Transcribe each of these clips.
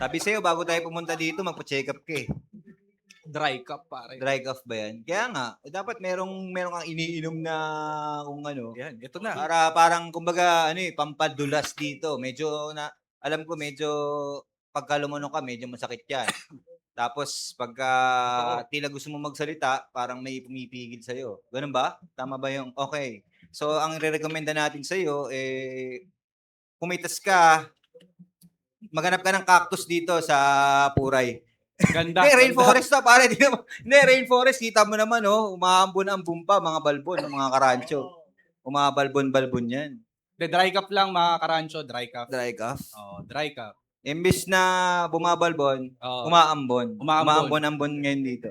Sabi sa'yo, bago tayo pumunta dito, magpa-check up ka eh. Dry cup, pare. Dry cough ba yan? Kaya nga, dapat meron kang iniinom na kung ano. Yan, ito na. Para parang, kumbaga, pampadulas dito. Alam ko, medyo, pagka lumunok ka, medyo masakit yan. Tapos, pagka tila gusto mo magsalita, parang may pumipigil sa'yo. Ganun ba? Tama ba yung, okay. So, ang re-recommenda natin sa'yo, kumitas ka, maghanap ka ng cactus dito sa Puray. Ganda. Hindi, rainforest na, pare. Hindi, rainforest. Kita mo naman, umaambon ang bumpa, mga balbon, mga karancho. Umabalbon-balbon yan. The dry cup lang, mga karancho. Dry cup. Dry cough. Oh, dry cup. Imbis na bumabalbon, umaambon. Umaambon-ambon ngayon dito.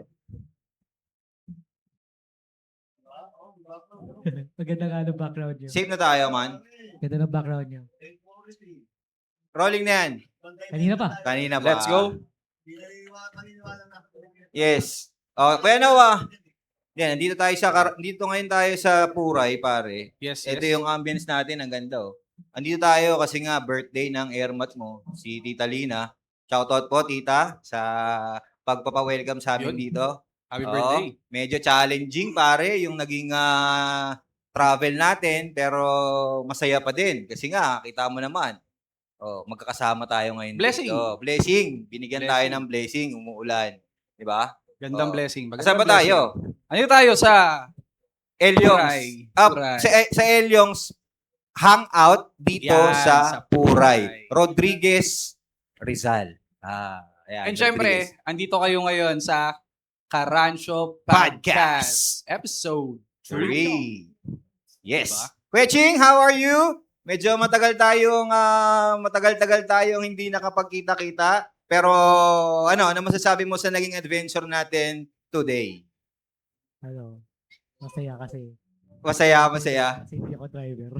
Maganda nga ng background nyo. Safe na tayo, man. Ganda ng background nyo. Rolling na yan. Kanina pa. Kanina pa. Let's go. Yes. Kuya Noah. Yan, dito ngayon tayo sa Puray, pare. Yes. Ito yung ambience natin, ang ganda, Andito tayo kasi nga birthday ng airmat mo, si Tita Lina. Shoutout po, Tita, sa pagpapa-welcome sa amin dito. Happy birthday. Medyo challenging, pare, yung naging travel natin, pero masaya pa din. Kasi nga, kita mo naman, magkakasama tayo ngayon. Blessing. Dito. Blessing. Binigyan tayo ng blessing, umuulan. Di ba? Gandang blessing. Saan ba tayo? Ano tayo sa Elyong's. Puray. Sa Elyong's hangout dito Yan, sa sa Puray. Puray. Rodriguez Rizal. Ayan, And syempre, andito kayo ngayon sa Karancho Podcast. Podcast Episode 3. Yes. Diba? Kuya Ching, how are you? Medyo matagal-tagal tayong hindi nakapagkita-kita. Pero ano masasabi mo sa naging adventure natin today? Masaya kasi. Masaya. Kasi hindi ako driver.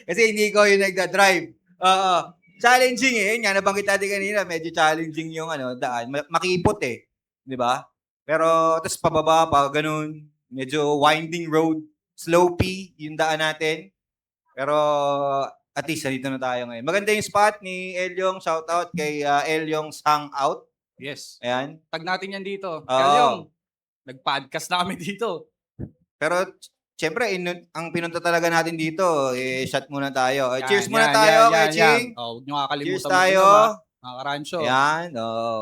Kasi hindi ko yung nagda-drive. Challenging eh. Yan, nabanggit natin kanina, medyo challenging yung daan. Makipot eh. Di ba? Pero, tapos pababa pa, ganun. Medyo winding road. Slopey yung daan natin. Pero, at least, nandito na tayo ngayon. Maganda yung spot ni Elyong. Shout out kay Elyong's Hangout. Yes. Ayan. Tag natin yan dito. Elyong, nag-podcast na kami dito. Pero, syempre, ang pinunta talaga natin dito, shot muna tayo. Yan, Cheers muna yan, tayo, yan, Kuya yan, Ching. yan. Huwag nyo kakalimutan. Cheers tayo. Mga karancho. Yan.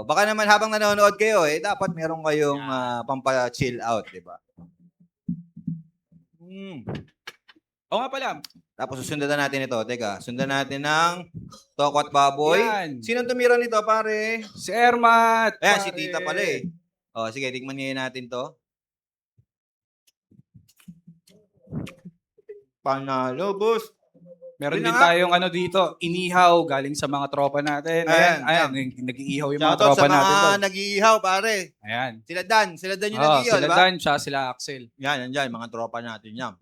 Baka naman habang nanonood kayo, dapat meron kayong pampa-chill out, di ba? Oo nga pala. Tapos susundan natin ito. Teka, sundan natin ng Toko at Baboy. Yan. Sinong tumira nito, pare? Si Ermat. Ayan, pare. si Tita pala eh. Sige, tigman ngayon natin to. Panalo, boss. Meron Yun din na nga. tayong dito, inihaw galing sa mga tropa natin. Ayan, nag-iihaw yung mga Shoutout tropa sa natin. mga doon. nag-iihaw, pare. Ayan. Sila Dan yung Oh, nag-iihaw, sila diba? Dan, siya sila Axel. Yan, mga tropa natin yan.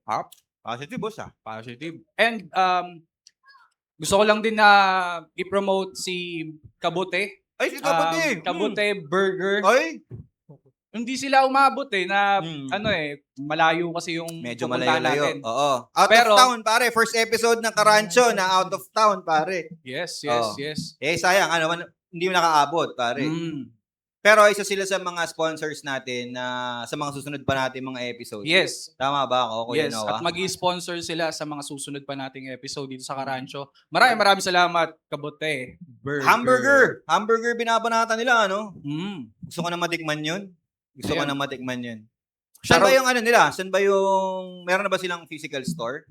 Hop. Positive, boss Positive. And gusto ko lang din na i-promote si Kabute. Ay, si Kabute. Kabute Burger. Ay, Hindi sila umabot na Mm. malayo kasi yung medyo pupuntahan malayo. natin. Oo. Out Pero- of town, pare. First episode ng Karancho na out of town, pare. Yes. Sayang, hindi mo nakaabot, pare. Pero isa sila sa mga sponsors natin na sa mga susunod pa natin mga episodes. Yes. Tama ba ako, Kuya Yes, Noah? at mag-sponsor sila sa mga susunod pa nating episode dito sa Karancho. Maraming salamat, Kabute Burger. Hamburger binabanatan nila, ano? Mm. Gusto ko na matikman yun. Ayan. Saan ba Shoutout- yung nila? Meron na ba silang physical store?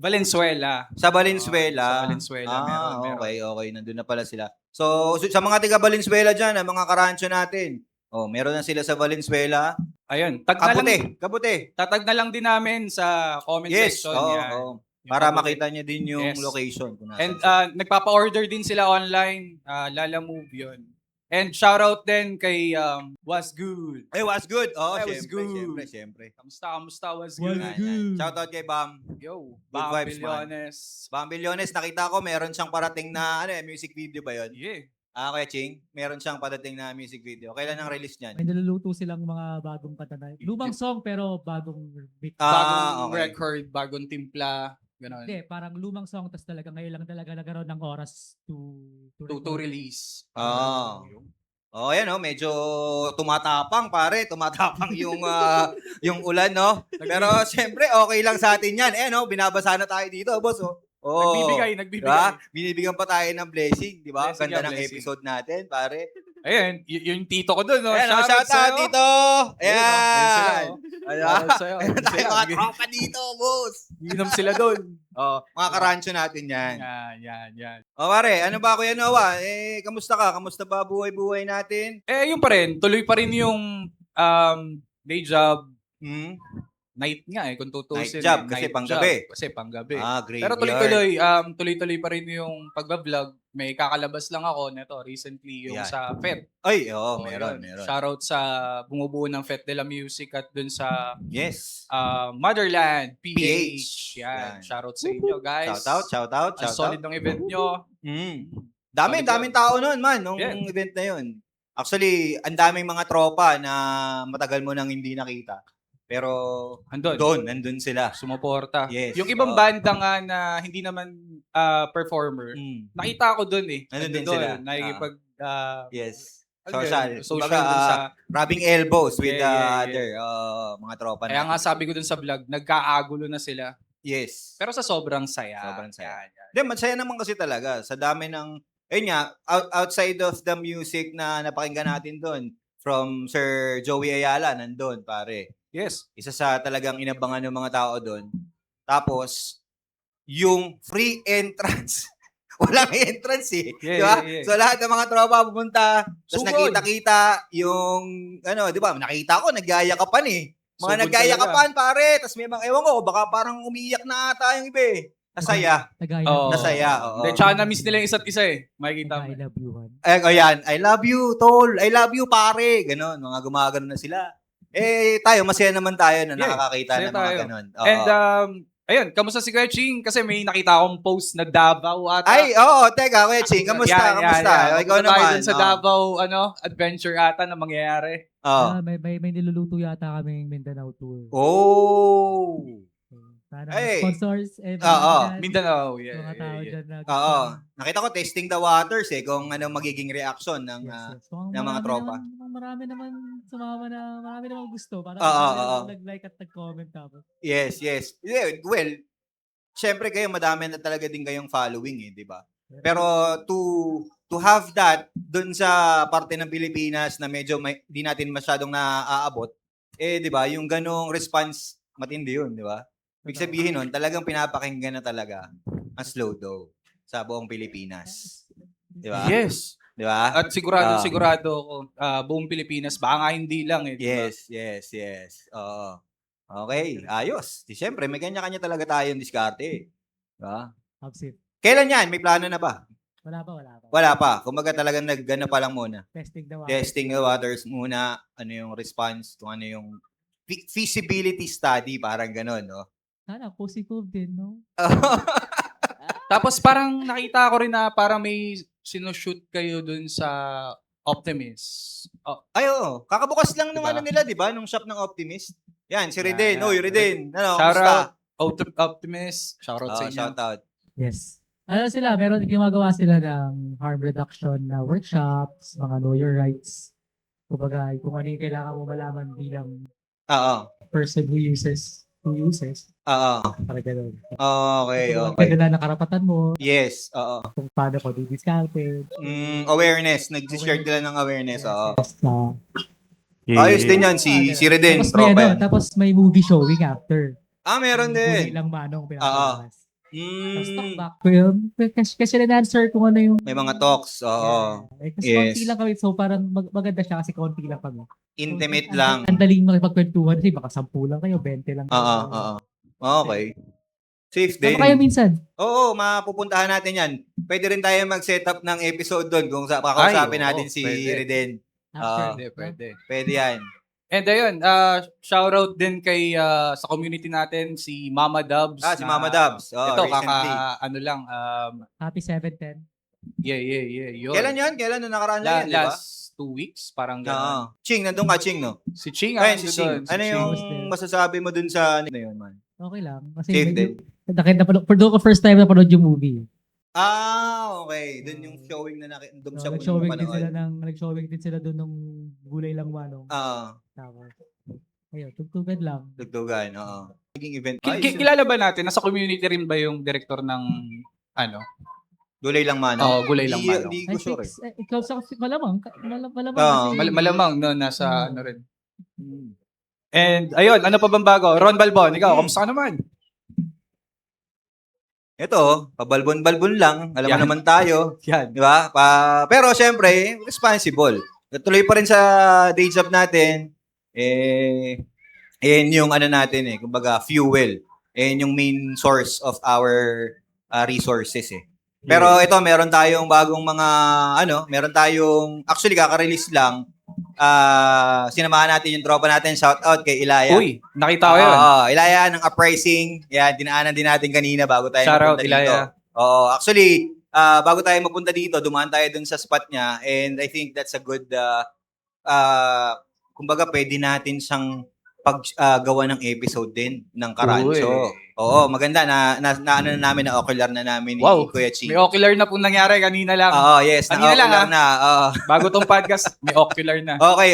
Valenzuela. Sa Valenzuela. Sa Valenzuela, meron. Okay. Nandun na pala sila. So, sa mga taga Valenzuela dyan, mga karancho natin, meron na sila sa Valenzuela. Ayun. Kabute. Tatag na lang din namin sa comment Yes. section. Oo, yan. oo. Yung Para Kabute. makita nyo din yung Yes. location. Kung And nasaan sila. nagpapa-order din sila online. Lala Move yun. And shoutout din kay Was Good. Was good. Was good. Siyempre. Kamusta? Was Was Good? good. Shoutout kay Bam. Yo, Good Bam vibes, man. Bilyones. Bam Bilyones, nakita ko meron siyang parating na music video ba yun? Yeah. Kuya Ching, meron siyang parating na music video. Kailan ang release niyan? May naluluto silang mga bagong kanta na. Lumang song pero bagong beat. Bagong okay. record, bagong timpla. Ganon. Hindi, parang lumang song, tapos talaga ngayon lang talaga nagkaroon ng oras to To release. Ah. Oh, ayan oh, medyo tumatapang pare, tumatapang yung ulan, no? Pero siyempre okay lang sa atin 'yan. Eh no, binabasa na tayo dito, boss oh. Oh. Nagbibigay. Diba? Binibigyan pa tayo ng blessing, di ba? Blessing Ganda yan, ng blessing. episode natin, pare. Ayan, yung tito ko dun, no? Ayan, shout out sa'yo. dito. Ayun, oh. Ayun sila, Ayan. oh. Ano? Shoutout sa'yo. Meron Ayun tayo sila. mga tropa dito, boss. Inom sila dun. Oh, mga karancho natin yan. Yan. O pare, ano ba Kuya Noah? Eh, kamusta ka? Kamusta ba buhay-buhay natin? Eh, yun pa rin. Tuloy pa rin yung day job. Hmm? Night nga eh, kung tutusin. Night job, eh. kasi Night panggabi. job, kasi panggabi. Ah, great. Pero tuloy-tuloy pa rin yung pagbablog. May kakalabas lang ako nito recently yung Yan. sa FET. Ay, oo, So, meron. yun. Shoutout sa bumubuo ng FET de la Music at dun sa Yes. Motherland, PH. PH. Yan. Yan. Shoutout sa inyo, guys. Shout out. Ang solid ng event nyo. Solid Daming tao nun, man, nung Yeah. event na yun. Actually, ang daming mga tropa na matagal mo nang hindi nakita. Pero nandun sila. Sumuporta. Yes. Yung ibang banda nga na hindi naman performer, nakita ko dun eh. Nandun din sila. Nakikipag Yes. ano Social. yun, social Kumbaga, dun sa rubbing elbows with Yeah. other mga tropa kaya natin. nga sabi ko dun sa vlog, nagkaagulo na sila. Yes. Pero sa sobrang saya. Sobrang saya. Yan. Hindi, masaya naman kasi talaga. Sa dami ng, ayun nga, outside of the music na napakinggan natin doon, from Sir Joey Ayala, nandun, pare. Yes. Isa sa talagang inabangan ng mga tao doon. Tapos, yung free entrance. Walang entrance eh. Yeah, di ba? yeah. So, lahat ng mga tropa pupunta, tapos Sugod. nakita-kita yung, di ba, nakita ko, nagyayakapan eh. Mga Sugod nagyayakapan, pare. Tapos may mga, ewan ko, baka parang umiiyak na ata yung iba eh. Nasaya. Tagay Oo. Nasaya, oo. Hindi, tsaka na-miss nila yung isa't isa eh. Makikita mo. I love you, Han. Ayan, I love you, tol. I love you, pare. Ganon, mga gumagano na sila. Eh, tayo, masaya naman tayo na Yeah, nakakakita masaya ng mga tayo. ganon. Oo. And ayun, kamusta si Kuya Ching? Kasi may nakita akong post na Davao ata. Ay, oo, teka, Kuya Ching, kamusta? Yan. Ikaw Punta tayo naman. dun sa Davao, adventure ata na mangyayari. Oo. May niluluto yata kaming Mindanao tour. Oh. Sana Ay. sponsors, Oo. Mindanao, mga tao dyan na Oo. Nakita ko, testing the waters eh, kung ano magiging reaction ng, Kung ng mga tropa. Marami naman sumama na, marami naman gusto. Parang Oo, marami oo. naman nag-like at nag-comment tapos. Yes. Yeah, well, syempre kayo, madami na talaga din kayong following eh, di ba? Pero to have that dun sa parte ng Pilipinas na medyo di natin masyadong naaabot, eh, di ba, yung ganong response, matindi yun, di ba? Ibig sabihin nun, talagang pinapakinggan na talaga ang Slow Dough sa buong Pilipinas. Di ba? Yes. Di ba? At sigurado ako, buong Pilipinas, baka nga hindi lang eh. Diba? Yes. Oo. Okay, ayos. Siyempre, may kanya-kanya talaga tayong diskarte. Di ba? Upset. Kailan yan? May plano na ba? Wala pa. Wala pa. Kumbaga talagang nag-ano pa lang muna. Testing the Waters muna. Ano yung response, kung ano yung feasibility study, parang gano'n, no? Sana positive din, no? Tapos parang nakita ko rin na parang may sinushoot kayo dun sa Optimist. Ay, oo. Kakabukas lang nung Diba? ano nila, di ba? Nung shop ng Optimist. Yan, si Reden. Yeah. Oy, Reden. Ano, Shout kumusta? out Optimist. Shout out sa inyo. Shout out. Yes. Ano sila, gumagawa sila ng harm reduction na workshops, mga know your rights. Kumbaga, kung ano yung kailangan mo malaman bilang Oo. person who uses. Oo. Para gano'n. Okay. Kailangan na karapatan mo, Yes, oo. kung paano ko di-discounted. Awareness. Nag-share nila ng awareness, oo. Yes, Ayos din yan, si Reden. tapos may, Tropa yan. tapos may movie showing after. Meron din. Ilang manong pinapalabas. Tapos Mm, talk back film. Kasi na-answer kung ano yung... may mga talks, oo. Kasi Yes. konti lang kami. So parang maganda siya kasi konti lang kami. Intimate So, lang. Ang daling makipagkwentuhan kasi baka 10 lang kayo, 20 lang kayo. Oo. Okay. Safe din. Sama kayo minsan. Oo, mapupuntahan natin yan. Pwede rin tayo mag-set up ng episode doon kung kakausapin Ay, oo, natin si pwede. Reden. After. Pwede. Pwede yan. And ayun, shout out din kay sa community natin si Mama Dubs. Si Mama Dubs. Ito Recently. Happy 7-10. Yun. Kailan yan? Kailan na nakaraan lang yan, di ba? Last 2 weeks, parang Oo. gano'n. Ching, nandun ka, Ching, no? Si Ching, Ayun, si nandun Ching. doon, si Ano Ching. yung masasabi mo dun sa ano yun, man? Okay lang. Kasi Safe din. Doon ko first time napanood yung movie. Okay. Doon yung showing na doon sa Nag-showing din sila doon nung Gulay Lang Manong. Tapos, ayun, tugtugan lang. Dugtugan, oo. Naging event. Kilala ba natin? Nasa community rin ba yung director ng Gulay Lang Manong. Oo, Gulay Lang Manong. Hindi ko sure eh. Ikaw sa malamang Oo, kasi. Malamang no, nasa ano rin. And ayun, ano pa bang bago? Ron Balbon, ikaw, kamusta ka naman? Ito, pabalbon-balbon lang. Alam mo Yan. naman tayo. Yan. Di ba? Pero syempre, responsible. Tuloy pa rin sa day job natin. Yung ano natin kumbaga fuel. Yung main source of our resources Pero ito, meron tayong bagong mga actually kaka-release lang. Sinamahan natin yung tropa natin. Shout out kay Ilaya. Uy, nakita ko yun. Ilaya ng Uprising. Yan, dinaanan din natin kanina bago tayo Shout out, mapunta Ilaya. dito. Actually, bago tayo mapunta dito, dumaan tayo dun sa spot niya and I think that's a good kumbaga pwede natin siyang paggawa ng episode din ng Karancho. Oo, maganda na ano na namin na ocular na namin ni Kuya Chi. May ocular na pong nangyari kanina lang. Yes, Kanina lang, ocular na. Bago tong podcast, may ocular na. Okay,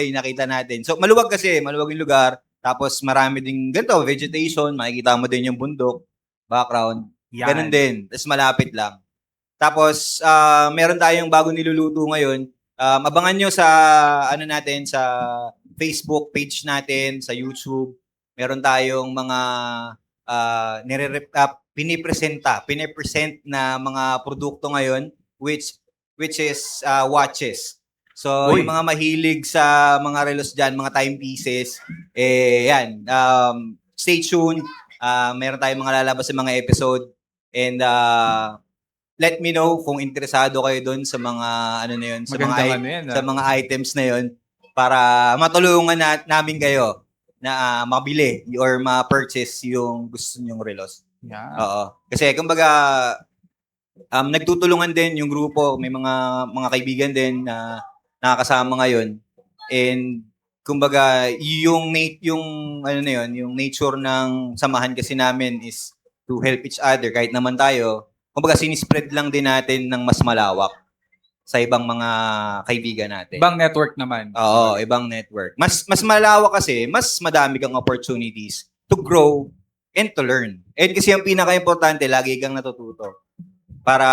nakita natin. So maluwag yung lugar. Tapos marami ding ganito, vegetation, makikita mo din yung bundok, background. Yan. Ganun din. Tapos malapit lang. Tapos meron tayong bagong niluluto ngayon. Abangan nyo sa natin sa Facebook page natin, sa YouTube. Meron tayong mga pinipresent na mga produkto ngayon which is watches. So, Uy. yung mga mahilig sa mga relos dyan, mga timepieces, yan. Stay tuned. Meron tayong mga lalabas sa mga episode. And let me know kung interesado kayo doon sa mga sa mga items na yun para matulungan namin kayo na mabili or ma-purchase yung gusto nyong relos. Yeah. Oo. Kasi kumbaga nagtutulungan din yung grupo, may mga kaibigan din na nakakasama ngayon. And kumbaga yung nature ng samahan kasi namin is to help each other kahit naman tayo. Kumbaga sinispread lang din natin ng mas malawak sa ibang mga kaibigan natin. Ibang network naman. Oo, ibang network. Mas malawak kasi, mas madami kang opportunities to grow and to learn. And kasi yung pinaka-importante, lagi kang natututo. Para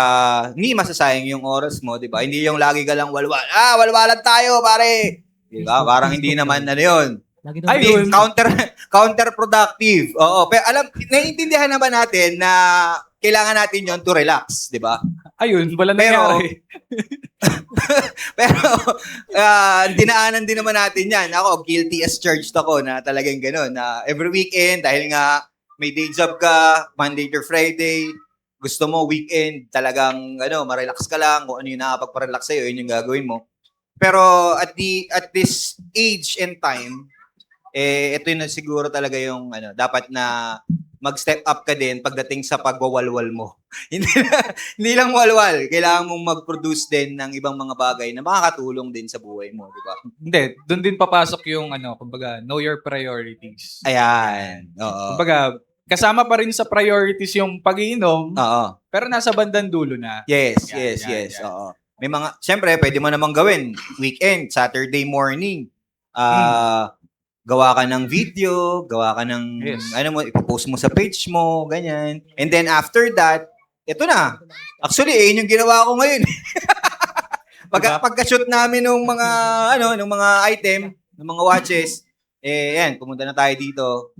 hindi masasayang yung oras mo, di ba? Hindi yung lagi ka lang walwal. Walwalan tayo, pare! Di ba? Parang hindi naman yun. Ayun. Counterproductive. Oo, pero naiintindihan naman natin na kailangan natin yon to relax, di ba? Ayun, wala nangyari. Pero, dinaanan din naman natin yan. Ako, guilty as charged ako na talagang gano'n. Na every weekend, dahil nga may day job ka, Monday to Friday, gusto mo weekend, talagang ma-relax ka lang, kung ano yung nakapagpa-relax sa'yo, yun yung gagawin mo. Pero at this age and time, ito yun na siguro talaga yung dapat na mag-step up ka din pagdating sa pagwawalwal mo. Hindi lang walwal. Kailangan mong mag-produce din ng ibang mga bagay na makakatulong din sa buhay mo, di ba? Hindi, doon din papasok yung kumbaga, know your priorities. Ayan. Oo. Kumbaga, kasama pa rin sa priorities yung pag-iinom, Oo. pero nasa bandang dulo na. Yes. Yan. Oo. May mga, syempre, pwede mo namang gawin. Weekend, Saturday morning. Gawa ka ng video, gawa ka ng, ipopost mo sa page mo, ganyan. And then after that, ito na. Actually, yun yung ginawa ko ngayon. Pagka-shoot namin ng mga, ng mga item, ng mga watches, yan, pumunta na tayo dito.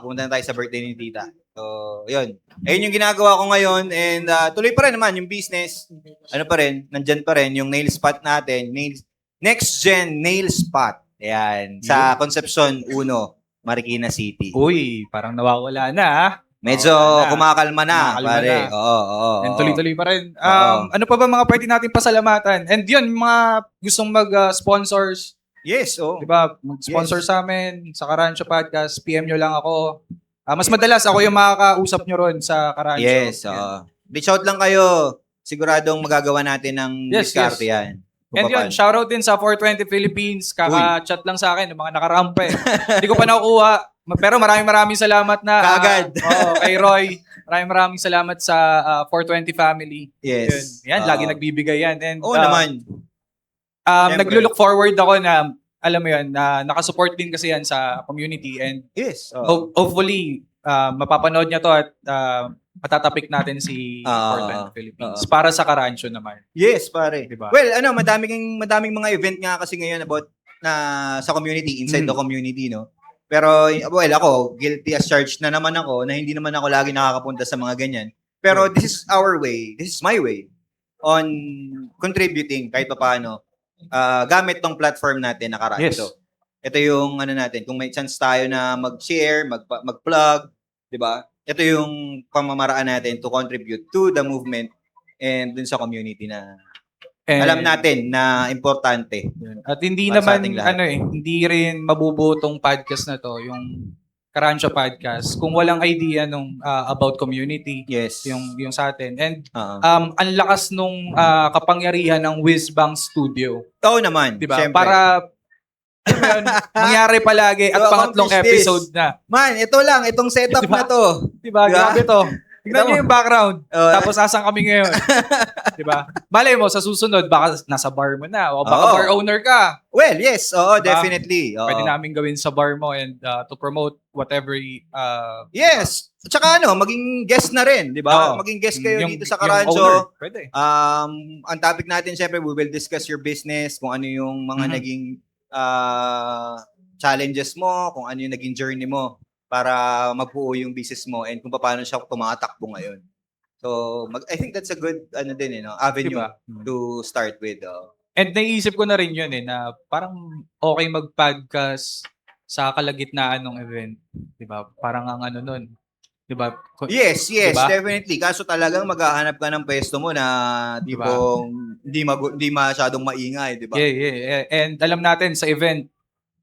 Pumunta na tayo sa birthday ni Tita. So, yun. Ayun yung ginagawa ko ngayon. And tuloy pa rin naman yung business. Nandyan pa rin yung nail spot natin. Next Gen Nail Spot. Ayan. Sa Concepcion 1, Marikina City. Uy, parang nawawala na. Medyo kumakalma na, pare. Oo. And tuloy-tuloy pa rin. Ano pa ba mga pwede natin pasalamatan? And yun, mga gustong mag-sponsors. Yes, Di ba? Mag-sponsor sa amin, sa Karancho Podcast. PM nyo lang ako. Mas madalas, ako yung makakausap nyo ron sa Karancho. Yes, oo. Reach out lang kayo. Siguradong magagawa natin ng diskarte yan. And yun, shoutout din sa 420 Philippines. Kaka-chat lang sa akin, yung mga nakarampa eh. Hindi ko pa nakukuha. Pero maraming salamat na Kaagad. kay Roy. Maraming salamat sa 420 family. Yes. Yan, lagi nagbibigay yan. And Oo naman. Siyempre. naglo-look forward ako na alam mo yan, na nakasupport din kasi yan sa community and Yes. hopefully mapapanood niya to at matatapik natin si 420 Philippines para sa Karancho naman. Yes, pare. Diba? Well, madaming mga event nga kasi ngayon about na sa community, inside the community, no? Pero, well, ako, guilty as charged na naman ako na hindi naman ako lagi nakakapunta sa mga ganyan. Pero this is our way, this is my way on contributing kahit pa paano gamit tong platform natin na Karancho. Yes. Ito yung ano natin, kung may chance tayo na mag-share, mag-plug, di ba? Ito yung pamamaraan natin to contribute to the movement and dun sa community na And, alam natin na importante. at hindi Para sa naman, ating lahat. hindi rin mabubuo tong podcast na to, yung Karancho Podcast, kung walang idea nung about community, Yes. yung sa atin. And Oo. ang lakas nung kapangyarihan ng Whizbang Studio. Oo naman. Diba? Syempre. Para alam mo yun, mangyari palagi at To pangatlong accomplish this. episode na. Man, ito lang, itong setup Diba? na to. Diba? Diba? Grabe to. Tignan nyo yung background. Tapos asan kami ngayon. Diba? Malay mo, sa susunod, baka nasa bar mo na. O baka Oo. bar owner ka. Well, yes. Oo, Diba? definitely. Oo. Pwede namin gawin sa bar mo and to promote whatever Yes. Tsaka maging guest na rin, di ba? Oo. Maging guest kayo yung- dito sa yung owner. Karancho. Pwede. Ang topic natin, syempre, we will discuss your business, kung ano yung mga Mhm. naging challenges mo, kung ano yung naging journey mo para mabuo yung business mo and kung paano siya tumatakbo ngayon. So, I think that's a good avenue Diba? to start with. And naisip ko na rin yun na parang okay mag-podcast sa kalagitnaan ng event. Diba? Parang ang ano nun. Diba? Yes, Diba? definitely. Kaso talagang maghahanap ka ng pwesto mo na Diba? tipong hindi masyadong maingay, di ba? Yeah. And alam natin sa event,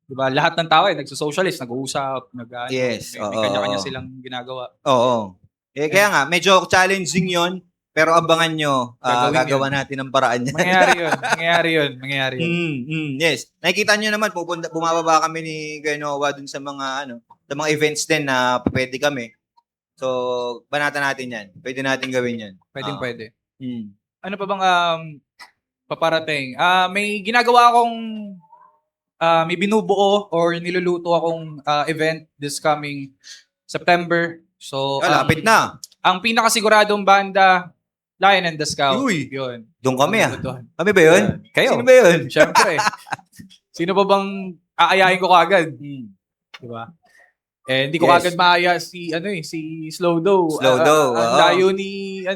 diba, lahat ng tao nagso-socialist, nag-uusap, Yes, may oo, kanya-kanya oo. silang ginagawa. Oo. Kaya nga, medyo challenging yon, pero abangan nyo, Gagawin gagawa natin ng paraan niya. Mangyayari yun. Yes. Nakikita nyo naman, bumababa kami ni Noah dun sa mga, sa mga events din na pwede kami. So, banatan natin yan. Pwede natin gawin yan. Pwede. Mm. Ano pa bang paparating? May ginagawa akong may binubuo or niluluto akong event this coming September. So, Lapit na. Ang pinakasiguradong banda, Lion and the Scout. Uy. Yun. Doon kami Binubutuhan. Kami ba yun? Kayo. Sino ba yun? Siyempre. Sino pa bang aayain ko kagad? Diba? Eh, hindi ko Yes. kagad maaya si Slow Dough. Ang oo. layo ni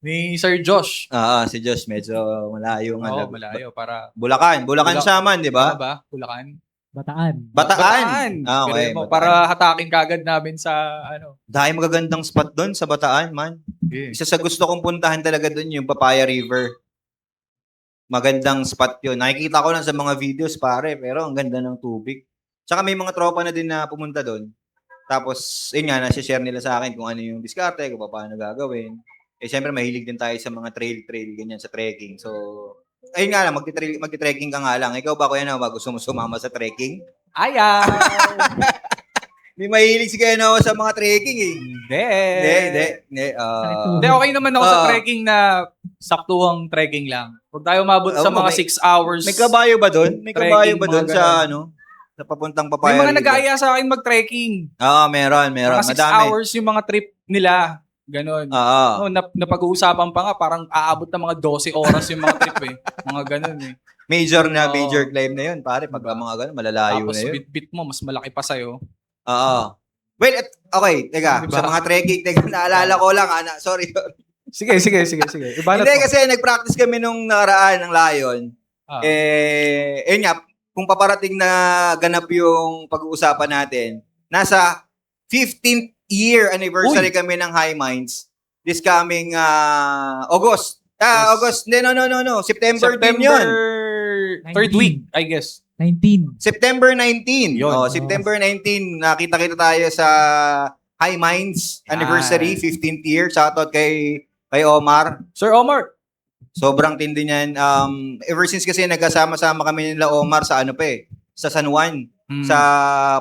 ni Sir Josh. Si Josh medyo malayo nga. Oo, malayo para Bulacan siya man, di ba? ba? Bulacan. Bataan. Bataan. Okay, Okay. mo, para hatakin kagad namin sa Dahil magagandang spot doon sa Bataan, man. Isa sa gusto kong puntahan talaga doon yung Papaya River. Magandang spot yun. Nakikita ko lang sa mga videos, pare, pero ang ganda ng tubig. Tsaka may mga tropa na din na pumunta doon. Tapos, yun nga, nasi-share nila sa akin kung ano yung diskarte, kung paano gagawin. Eh, syempre, mahilig din tayo sa mga trail, ganyan, sa trekking. So, ayun nga lang, magti-trekking ka nga lang. Ikaw ba, Kuya Noah, gusto mo sumama sa trekking? Ayaw! Hindi mahilig si Kuya Noah sa mga trekking eh. Hindi. Hindi, Okay naman ako sa Ah. trekking na saktuhang trekking lang. Huwag tayo mabot sa Oo, mga may- 6 hours. May kabayo ba doon? May Trekking, kabayo ba doon mga sa ganun. sa papuntang May Papaya mga River? nag-aaya sa akin mag-trekking. Oo, meron. Mga 6 Madami. hours yung mga trip nila. Ganon. Oo. Napag-uusapan pa nga, parang aabot ng mga 12 oras yung mga trip eh. Mga ganon eh. Major Oo. climb na yun, pare. Pag Diba? mga ganun, malalayo Tapos na yun. bit-bit mo, mas malaki pa sa'yo. Oo. Well, okay, teka. Diba? Sa mga trekking, naalala ko lang, sorry. Sige. Iba na Hindi, to. kasi nag-practice kami nung nakaraan ng Lion. Ah. Yun nga, kung paparating na ganap yung pag-uusapan natin, nasa 15th year anniversary kami ng High Minds this coming August. Yes. August. No. September din yun. Third week, I guess. 19. September 19. Yun. September 19, nakita-kita tayo sa High Minds anniversary, 15th year. Shoutout kay Omar. Sir Omar. Sobrang tindi niyan. Ever since kasi nagkasama-sama kami nila Omar sa sa San Juan. sa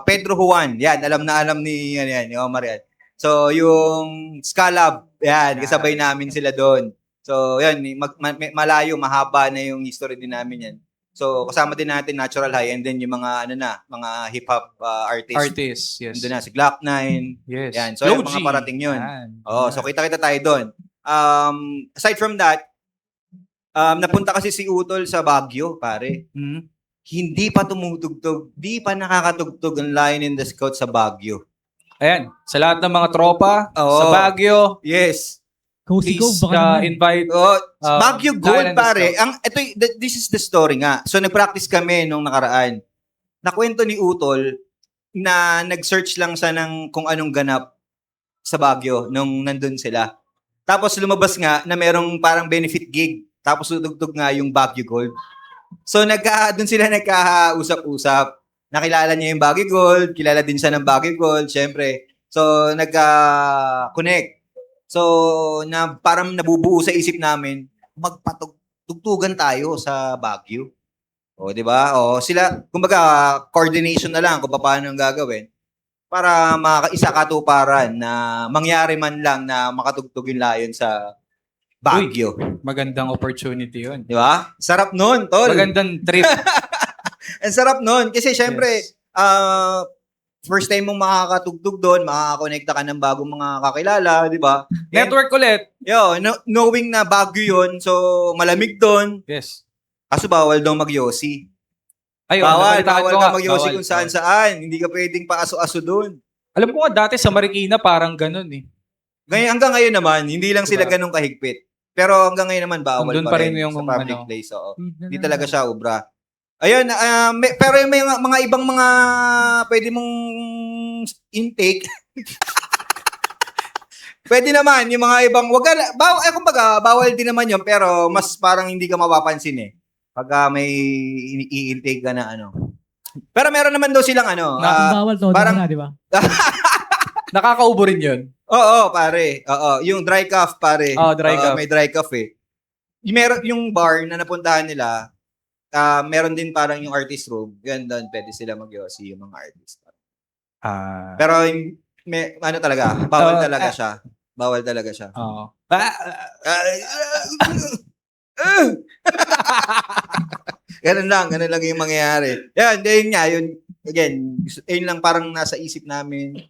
Pedro Juan. Yan, alam na alam ni ni Omar yan. So, yung Scalab, yan, kasabay namin sila doon. So, yan, malayo, mahaba na yung history din namin yan. So, kasama din natin Natural High and then yung mga mga hip-hop artists. Artist, yes. Nandun na si Glock 9. Yes. Yan. So, yung Low G. mga parating yun. Yan. So kita-kita tayo doon. Aside from that, napunta kasi si Utol sa Baguio, pare. Mm. Hindi pa tumutugtog, di pa nakakatugtog ang Lion in the Scout sa Baguio. Ayan, sa lahat ng mga tropa Oo. sa Baguio, Yes. Cozy please Cove, baka naman. invite. Baguio Lion Gold, in the pare. Scout. This is the story nga. So, nag-practice kami nung nakaraan. Nakwento ni Utol na nag-search lang siya ng kung anong ganap sa Baguio nung nandun sila. Tapos lumabas nga na merong parang benefit gig. Tapos tutugtog nga yung Baguio Gold. So, doon sila nagkausap-usap. Nakilala niya yung Baguio Gold. Kilala din siya ng Baguio Gold, syempre. So, nagka-connect. So, parang nabubuo sa isip namin, magpatugtugan tayo sa Baguio. O, di ba? O, sila, kumbaga, coordination na lang kung paano ang gagawin para makaisa katuparan na mangyari man lang na makatugtog yung Lion sa Baguio. Magandang opportunity yun. Di ba? Sarap nun, tol. Magandang trip. Ang sarap nun. Kasi syempre, Yes. first time mong makakatugtog doon, makakakonekta ka ng bagong mga kakilala, di ba? Network ulit. Knowing na Baguio yun, so malamig doon. Yes. Kaso bawal daw mag-yosi. Ayun, Bawal nabalitaan ko ka nga. mag-yosi Bawal. kung saan-saan. Hindi ka pwedeng paaso-aso doon. Alam ko nga dati sa Marikina parang ganun eh. Hanggang ngayon naman, hindi lang sila Diba? ganun kahigpit. Pero hanggang ngayon naman, bawal Nandun pa pa rin rin yung sa public ano. place. Oo. Hindi Hindi talaga siya obra. Ayun, pero yung mga ibang mga pwede mong intake. Pwede naman, yung mga ibang, kumbaga, bawal din naman yun, pero mas parang hindi ka mapapansin eh. Pagka may i-intake ka na ano. Pero meron naman daw silang ano. Kung bawal to, parang- na, di ba? Nakakaubo rin yun. Oo, pare. Oo, yung dry cough, pare. Dry Oo, cough. may dry cough eh. Yung bar na napuntahan nila, meron din parang yung artist room. Yan doon, pwede sila mag-yosi yung mga artist. Pero ano talaga, bawal talaga siya. Bawal talaga siya. Oo. Ganun lang yung mangyayari. Yan, yun nga, yun, again, yun lang parang nasa isip namin.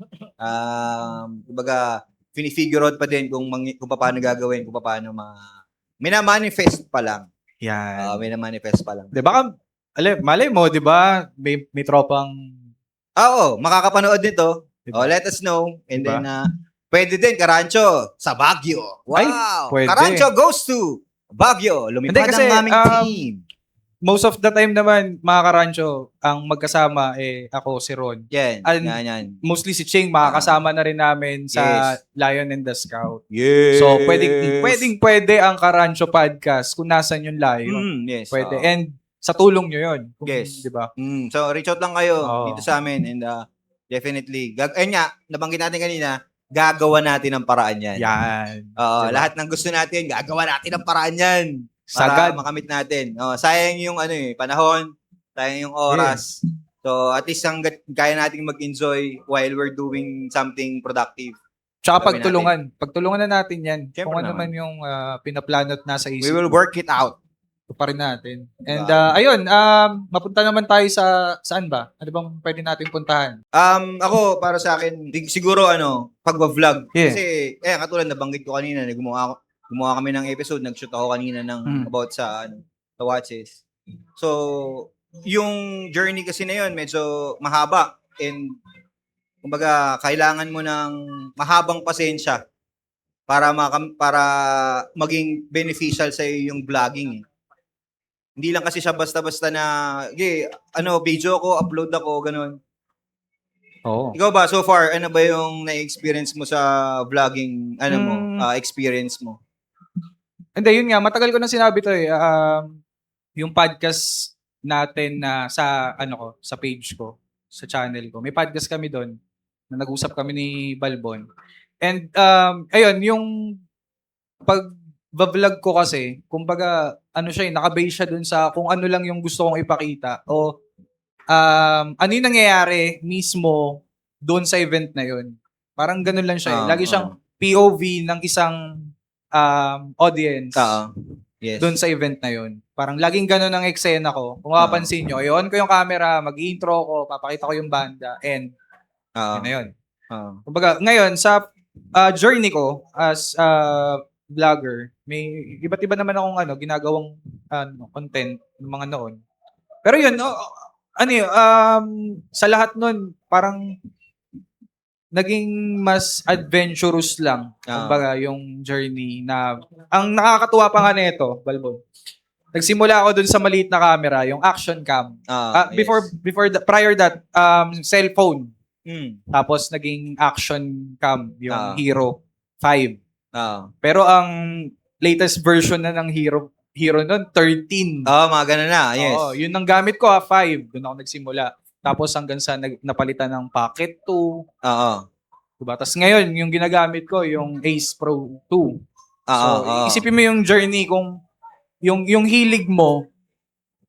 Kumbaga, fini-figure out pa din kung paano gagawin, kung paano mina-manifest pa lang. Yan. Mina-manifest pa lang. Di ba? Malay mo, di ba? May tropang... Oo, makakapanood nito. Diba? Let us know. And Diba? then, pwede din, Karancho, sa Baguio. Wow! Ay, pwede. Karancho goes to Baguio. Lumipad Hindi, kasi, ang aming team. Most of the time naman, mga karancho, ang magkasama ako, si Ron. Yan, And- yan. Mostly si Ching, makakasama na rin namin sa Yes. Lion and the Scout. Yes. So, pwede ang Karancho podcast kung nasan yung Lion. Yes. Pwede. oo. And sa tulong nyo yun. Yes. Di ba? So, reach out lang kayo Oo. dito sa amin. And definitely, ayun nga, nabanggit natin kanina, gagawa natin ang paraan yan. Yan. Oo, Diba? lahat ng gusto natin, gagawa natin ang paraan yan. Sagad. Para makamit natin. Sayang yung panahon, sayang yung oras. So, at least hanggat kaya nating mag-enjoy while we're doing something productive. Tsaka Gawin pagtulungan na natin yan. Siyempre Kung ano naman. man yung pinaplano at nasa We isip. will work it out. Ito pa rin natin. And Diba? ayun, mapunta naman tayo saan ba? Ano bang pwede natin puntahan? Ako, para sa akin, siguro pagwa-vlog. Yeah. Kasi, katulad nabanggit ko kanina, gumawa kami ng episode, nag-shoot ako kanina about sa Watches. So, yung journey kasi na yun, medyo mahaba. And, kumbaga, kailangan mo ng mahabang pasensya para maging beneficial sa yung vlogging. Hindi lang kasi siya basta-basta na, video ko, upload ako, ganun. Oo. Ikaw ba, so far, ano ba yung na-experience mo sa vlogging, experience mo? Hindi, yun nga, matagal ko na sinabi to eh. Yung podcast natin na sa page ko, sa channel ko. May podcast kami doon na nag-usap kami ni Balbon. And ayun, yung pag-vlog ko kasi, kumbaga, siya, nakabase siya dun sa kung ano lang yung gusto kong ipakita o ano yung nangyayari mismo doon sa event na yun. Parang ganun lang siya. Lagi siyang POV ng isang audience Yes. doon sa event na yun. Parang laging ganun ang eksena ko. Kung mapapansin nyo, i-on ko yung camera, mag-intro ko, papakita ko yung banda, and yun na yun. Kumbaga, ngayon, sa journey ko as vlogger, may iba't iba naman akong ginagawang content ng mga noon. Pero yun, sa lahat nun, parang naging mas adventurous lang. Kumbaga, yung journey na, ang nakakatuwa pa nga nito, Balbon, nagsimula ako dun sa maliit na camera, yung action cam. Prior that, cellphone. Tapos naging action cam, yung Hero 5. Pero ang latest version na ng Hero nun, 13. Mga ganun na. Yes. Yun ang gamit ko, 5. Doon ako nagsimula. Tapos hanggang sa napalitan ng Pocket 2. Diba? Tapos ngayon, yung ginagamit ko, yung Ace Pro 2. Isipin mo yung journey kung yung hilig mo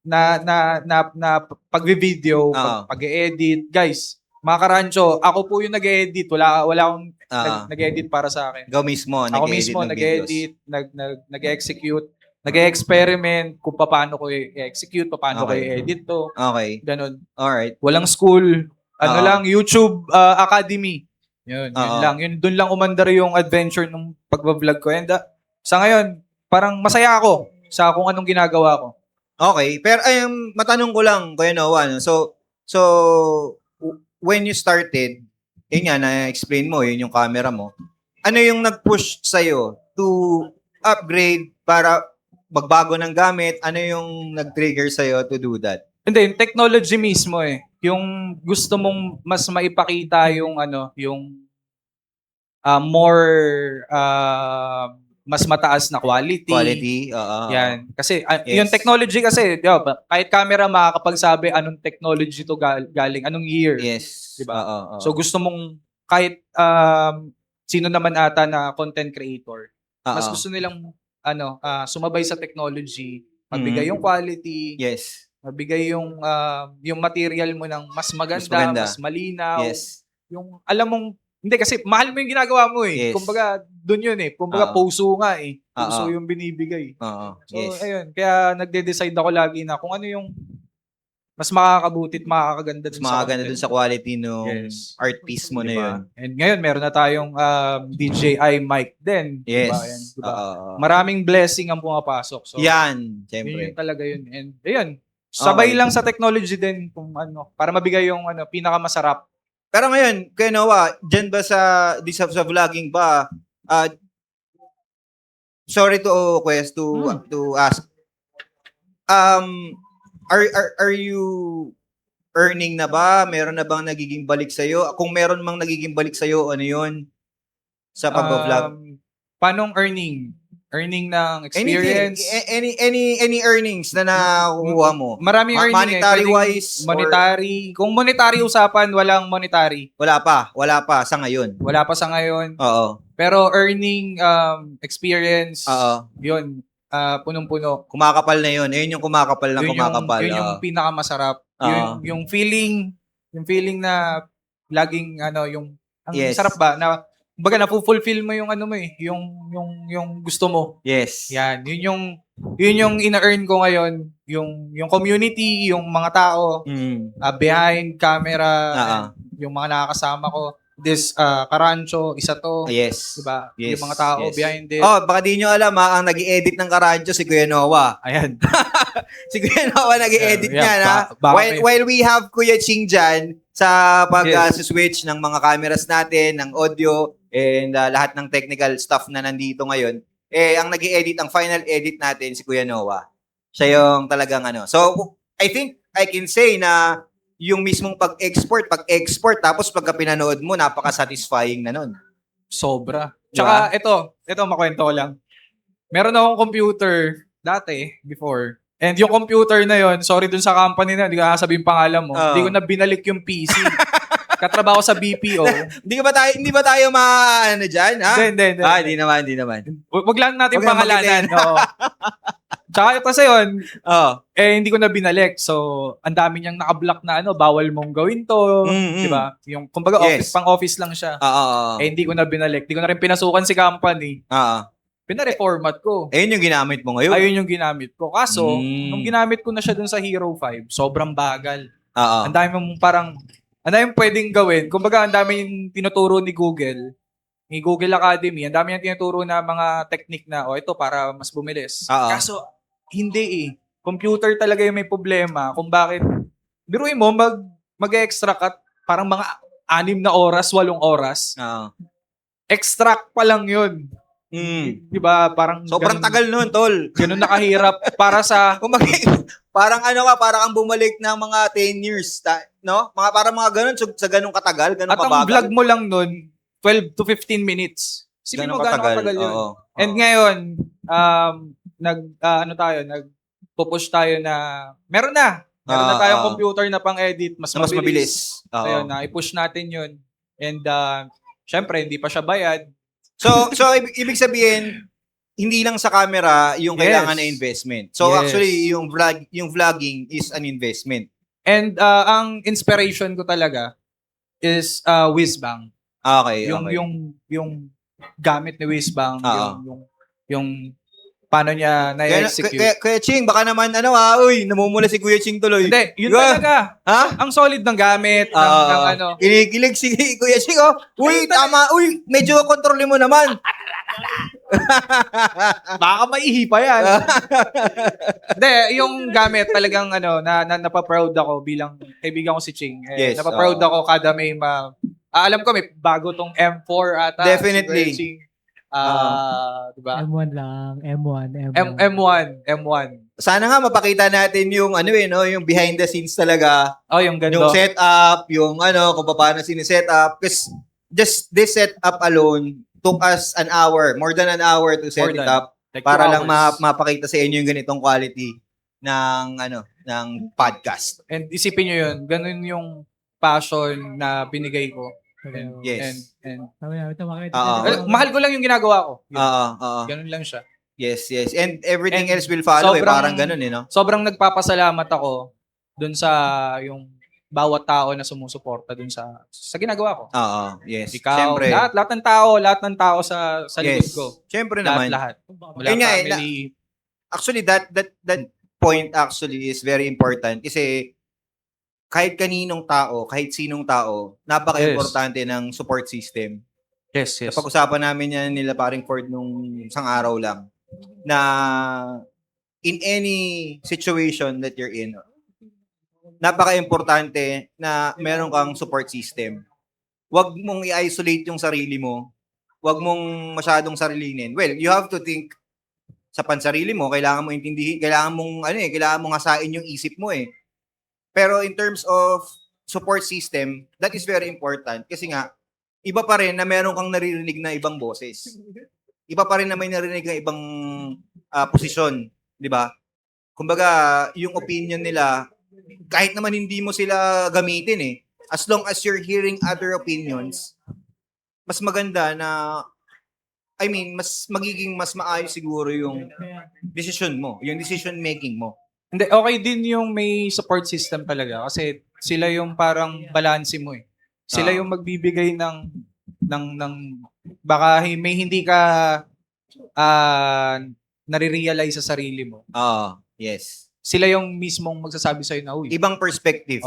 na pag-video, pag-edit. Guys, mga karancho, ako po yung nag-edit. Wala akong nag-edit para sa akin. Ikaw mismo, ako mismo nag-edit, nag-execute, nag-experiment kung paano ko i-execute, paano ko i-edit to. Okay. Ganun. Alright. Walang school. Lang, YouTube Academy. Yun lang. Doon lang umandar yung adventure ng pag-vlog ko. And sa ngayon, parang masaya ako sa kung anong ginagawa ko. Okay. Pero matanong ko lang, Kuya Noah. So when you started, yun nga, na-explain mo, yun yung camera mo. Ano yung nag-push sa'yo to upgrade para magbago ng gamit? Ano yung nag-trigger sa'yo to do that? Hindi, yung technology mismo eh. Yung gusto mong mas maipakita yung more mas mataas na quality. Yan. Kasi yung technology kasi, kahit camera makakapagsabi anong technology to galing, anong year. Yes. Diba? So gusto mong kahit sino naman ata na content creator, mas gusto nilang sumabay sa technology, magbigay yung quality. Yes. Magbigay yung material mo ng mas maganda, mas malinaw. Yes. Yung alam mong hindi kasi mahal mo yung ginagawa mo eh. Yes. Kumbaga doon yun eh. Kumbaga puso nga eh. Puso yung binibigay. So ayun, kaya nagde-decide ako lagi na kung ano yung mas makakabuti at makakaganda dun sa content. Dun sa quality ng art piece mo na yun. And ngayon meron na tayong DJI mic din. Yes. Diba? Yan, diba? Maraming blessing ang pumapasok. So yan, siyempre. Yun talaga yun. And ayun, sabay lang sa technology din kung para mabigay yung pinakamasarap. Pero ngayon, Kuya Noah, dyan ba sa vlogging ba, sorry to Quest to ask, are you earning na ba? Meron na bang nagiging balik sa'yo? Kung meron mang nagiging balik sa'yo, ano yun? Sa pag-vlog? Paanong earning? Earning ng experience? Any earnings na nakukuha mo? Maraming earning monetary-wise? Monetary. Kung monetary usapan, walang monetary. Wala pa sa ngayon. Wala pa sa ngayon. Oo. Pero earning experience, yun, punong-puno. Kumakapal na yun. Ayun yung kumakapal na kumakapal. Yun yung pinakamasarap. Yung feeling na laging ang sarap ba na kumbaga na-fulfill mo yung yung gusto mo. Yes. Yan, yun yung ina-earn ko ngayon, yung community, yung mga tao behind camera, yung mga nakakasama ko. This Karancho, isa to. Yes. Diba? Yes. Yung mga tao behind it. Baka di nyo alam ang nag-i-edit ng Karancho si Kuya Noah. Ayan. Si Kuya Noah nag-i-edit niya while we have Kuya Ching dyan sa pag-switch ng mga cameras natin, ng audio, and lahat ng technical stuff na nandito ngayon, ang nag-i-edit, ang final edit natin si Kuya Noah. Siya yung talagang So, I think I can say na yung mismong pag-export, tapos pagka pinanood mo, napaka-satisfying na nun. Sobra. Tsaka ito makwento ko lang. Meron akong computer dati, before. And yung computer na yon, sorry dun sa company na, hindi ko sabihin pangalan mo, hindi ko na binalik yung PC. Katrabaho sa BPO. Hindi ba tayo diyan, ha? Hindi. Hindi naman. Wag lang natin pangalanan. Tsaka kasi yun, Oh. hindi ko na binalik. So, ang dami niyang naka-block na bawal mong gawin to. Mm-mm. Di ba? Yung, kumbaga, Yes. pang-office lang siya. Oo. Hindi ko na binalik. Hindi ko na rin pinasukan si company. Oo. Pinareformat ko. Ayun yung ginamit mo ngayon. Ayun yung ginamit ko. Kaso, nung Mm. ginamit ko na siya dun sa Hero 5, sobrang bagal. Oo. Ang dami mong parang, ang dami pwedeng gawin. Kumbaga, ang dami yung tinuturo ni Google Academy, ang dami yung tinuturo na mga technique na, ito para mas bumilis. Oo. Kaso, hindi eh. Computer talaga yung may problema kung bakit, biruin mo, mag-extra cut, parang mga 6 na oras, 8 oras. Oo. Extract pa lang yun. Mm. Di ba? Parang Sobrang ganun- tagal nun, tol. Ganun nakahirap para sa Parang parang ang bumalik ng mga 10 years, no? Parang mga ganun, sa ganun katagal, ganun at ang kabagal. vlog mo lang nun 12 to 15 minutes. Sipin mo gano'ng katagal yun. Oo. And ngayon, nagpo-push tayo na meron na tayong computer na pang-edit, mas na mas mabilis. mabilis. Oo. Ayun, i-push natin yun. And syempre, hindi pa siya bayad. So ibig sabihin, hindi lang sa camera yung Yes. kailangan na investment. So Yes. actually yung vlogging is an investment. And ang inspiration ko talaga is Whizbang. Okay, Yung okay. yung gamit ni Whizbang, Oo. yung paano niya na-execute. Kaya Ching, baka naman uy, namumula si Kuya Ching tuloy. Hindi, yun Yeah. talaga. Ha? Ang solid ng gamit, ng ano. Kinikilig si Kuya Ching, oh. Uy, tama. Uy, medyo kontrolin mo naman. Baka maihi pa yan. Hindi, yung gamit talagang napaproud ako bilang kaibigan ko si Ching. Yes, Napaproud ako kada may alam ko may bago tong M4 ata. Definitely. Si Ching. Diba? M1 lang. M1. M1. Sana nga mapakita natin yung yung behind the scenes talaga. Yung ganda. Yung setup, yung kung paano sinisetup. Kasi just this setup alone took us more than an hour to set it up Like para 2 lang hours. mapakita sa inyo yung ganitong quality ng podcast. And isipin nyo yun, ganun yung passion na binigay ko. Yes. And Sabi namin, ito makita. Oo. mahal ko lang yung ginagawa ko. Yun. Oo. Ganun lang siya. Yes. And everything And else will follow. sobrang- Parang ganun no? Sobrang nagpapasalamat ako dun sa yung bawat tao na sumusuporta dun sa ginagawa ko. Oo. Yes. Ikaw, Siyempre. lahat ng tao sa likod Yes. ko. Siyempre naman. Lahat. Mula Yun nga, family. Actually, that point actually is very important kasi kahit kaninong tao, kahit sinong tao, napaka-importante ng support system. Yes. Napag-usapan namin yan nila paring Ford nung isang araw lang na in any situation that you're in, napaka-importante na meron kang support system. Huwag mong i-isolate yung sarili mo. Huwag mong masyadong sarilinin. Well, you have to think sa pansarili mo, kailangan mo intindihin, kailangan mong hasain yung isip mo eh. Pero in terms of support system, that is very important kasi nga, iba pa rin na meron kang naririnig na ibang boses. Iba pa rin na may narinig na ibang posisyon, di ba? Kumbaga, yung opinion nila, kahit naman hindi mo sila gamitin eh, as long as you're hearing other opinions, mas maganda na, mas maayos siguro yung decision mo, yung decision making mo. Hindi, okay din yung may support system talaga kasi sila yung parang balanse mo eh. Sila yung magbibigay ng baka may hindi ka nare-realize sa sarili mo. Yes. Sila yung mismong magsasabi sa'yo na, uy, Ibang perspective.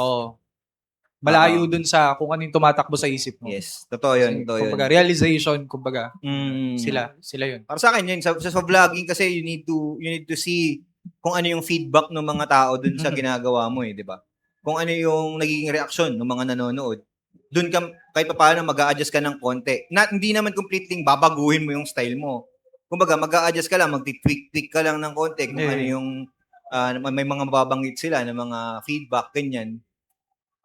malayo dun sa kung ano yung tumatakbo sa isip mo. Yes. Totoo yun. Kumbaga, realization, kumbaga, Mm. sila yun. Para sa akin yun, sa vlogging kasi you need to see kung ano yung feedback ng mga tao dun sa ginagawa mo eh, di ba? Kung ano yung nagiging reaksyon ng mga nanonood. Dun ka, kahit paano mag-a-adjust ka ng konti. Hindi naman completely babaguhin mo yung style mo. Kumbaga, mag-a-adjust ka lang, mag-tweak ka lang ng konti kung ano yung may mga mababanggit sila ng mga feedback, ganyan.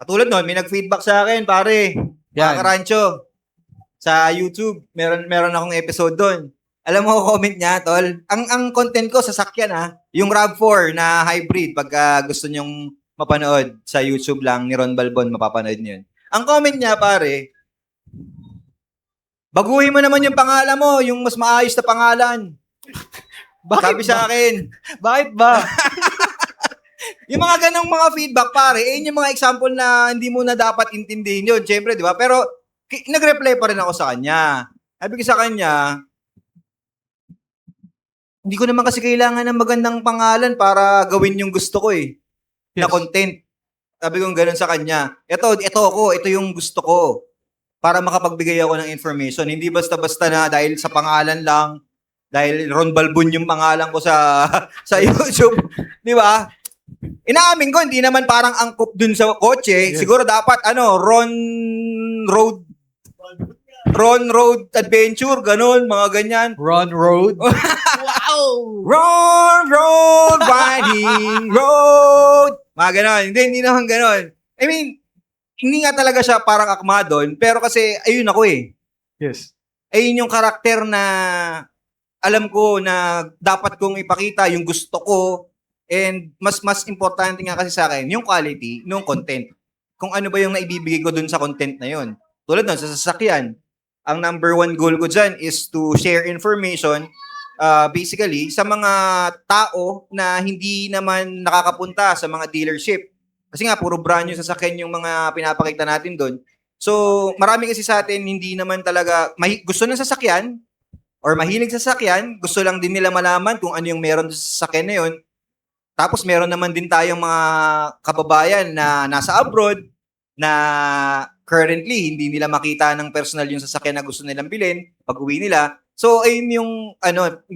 Katulad nun, may nag-feedback sa akin, pare. Yan. Mga Karancho. Sa YouTube, meron akong episode doon. Alam mo, comment niya, tol. Ang content ko, sasakyan yung RAV4 na hybrid. Pagka gusto nyong mapanood sa YouTube lang ni Ron Balbon, mapapanood niyo yun. Ang comment niya, pare, baguhin mo naman yung pangalan mo, yung mas maayos na pangalan. Sabi sa akin, Bakit ba? yung mga ganong mga feedback, pare, yung mga example na hindi mo na dapat intindihin yun, syempre, di ba? Pero, nag-reply pa rin ako sa kanya. Sabi ko sa kanya, hindi ko naman kasi kailangan ng magandang pangalan para gawin yung gusto ko na Yes. content. Sabi ko ganun sa kanya. Ito yung gusto ko para makapagbigay ako ng information. Hindi basta-basta na dahil sa pangalan lang, dahil Ron Balbon yung pangalan ko sa sa YouTube, di ba? Inaamin ko, hindi naman parang angkop dun sa kotse. Yes. Siguro dapat, Ron Road Adventure, ganun, mga ganyan. Ron Road. Ron Road, Riding Road. Mga ganon. Hindi naman ganon. I mean, hindi nga talaga siya parang akma doon, pero kasi, ayun ako Yes. Ayun yung karakter na alam ko na dapat kong ipakita yung gusto ko, and mas importante nga kasi sa akin, yung quality ng content. Kung ano ba yung naibibigay ko dun sa content na yun. Tulad nun, sa sasakyan, ang number one goal ko dyan is to share information basically sa mga tao na hindi naman nakakapunta sa mga dealership. Kasi nga, puro brand new sasakyan yung mga pinapakita natin doon. So, marami kasi sa atin hindi naman talaga gusto ng sasakyan or mahilig sa sasakyan, gusto lang din nila malaman kung ano yung meron sa sasakyan na yun. Tapos meron naman din tayong mga kababayan na nasa abroad na currently hindi nila makita ng personal yung sasakyan na gusto nilang bilhin pag uwi nila. So, ayun yung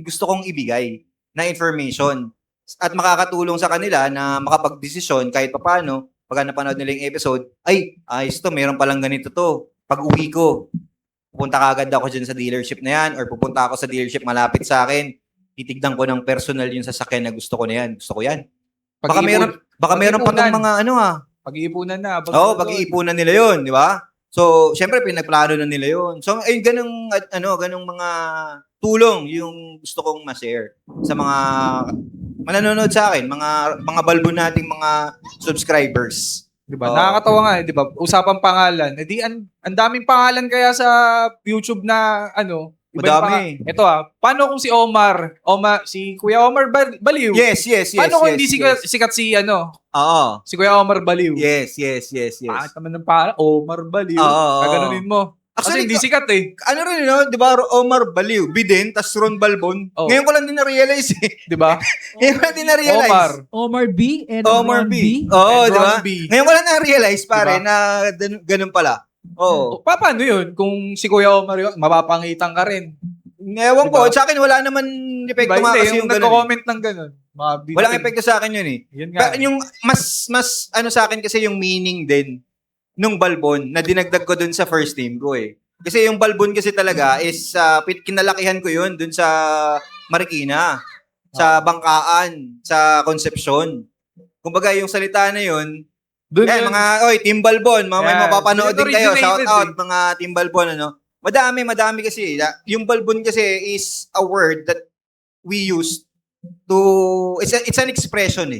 gusto kong ibigay na information at makakatulong sa kanila na makapag-desisyon kahit papaano pag napanood nila yung episode, ay, ayos to, meron palang ganito to. Pag uwi ko, pupunta kagad ako dyan sa dealership na yan or pupunta ako sa dealership malapit sa akin, titignan ko ng personal yung sasakyan na gusto ko na yan. Gusto ko yan. Baka meron pa tong mga Pag-iipunan na. Oo, pag-iipunan nila yun, di ba? So, syempre, pinagplano na nila yun. So, ayun, ganung mga tulong yung gusto kong ma-share sa mga mananonood sa akin, mga balbo nating mga subscribers. Diba? Nakakatawa nga, di ba? Usapang pangalan. Di ang daming pangalan kaya sa YouTube na Madami. Ito paano kung si si Kuya Omar Baliw? Yes. Paano kung hindi yes. sikat si Oo. si Kuya Omar Baliw? Yes. Bakit naman ng pangalan? Omar Baliw. Oo. Gaganunin mo. Kasi hindi sikat Ano rin, di ba, Omar Baliw, Biden, tas Ron Balbon. Oh. Ngayon ko lang din na-realize Di ba? Ngayon ko lang din na-realize. Omar B and Omar Ron B. B. Oo, And di ba? Ron B. Ngayon ko lang na-realize, pare, Diba? na ganun pala. Oo. Paano yun? Kung si Kuya Omar yun, mapapangitan ka rin. Ewan ko, Diba? sa akin wala naman epekto nga kasi yung ganun. nagko-comment ng ganun. Walang epekto sa akin yun Yun nga. Pero yung mas sa akin kasi yung meaning din nung Balbon na dinagdag ko dun sa first name ko Kasi yung Balbon kasi talaga is kinalakihan ko yun dun sa Marikina, sa Bangkaan, sa Concepcion. Kumbaga yung salita na yun, Doon yan, Team Balbon, may Yeah. mapapanood din kayo. Shout Originated out mga Team Balbon, Madami kasi. Yung Balbon kasi is a word that we use to, it's an expression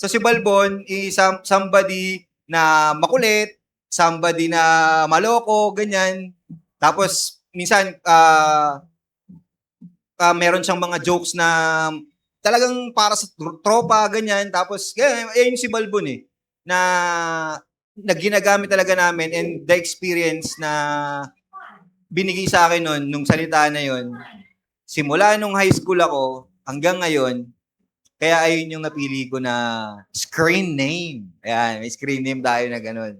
So si Balbon is somebody na makulit, somebody na maloko, ganyan. Tapos, minsan, meron siyang mga jokes na talagang para sa tropa, ganyan. Tapos, yun si Balbon na ginagamit talaga namin, and the experience na binigay sa akin nun, nung salita na yun, simula nung high school ako, hanggang ngayon, kaya ayun yung napili ko na screen name. Ayan, may screen name tayo na ganun.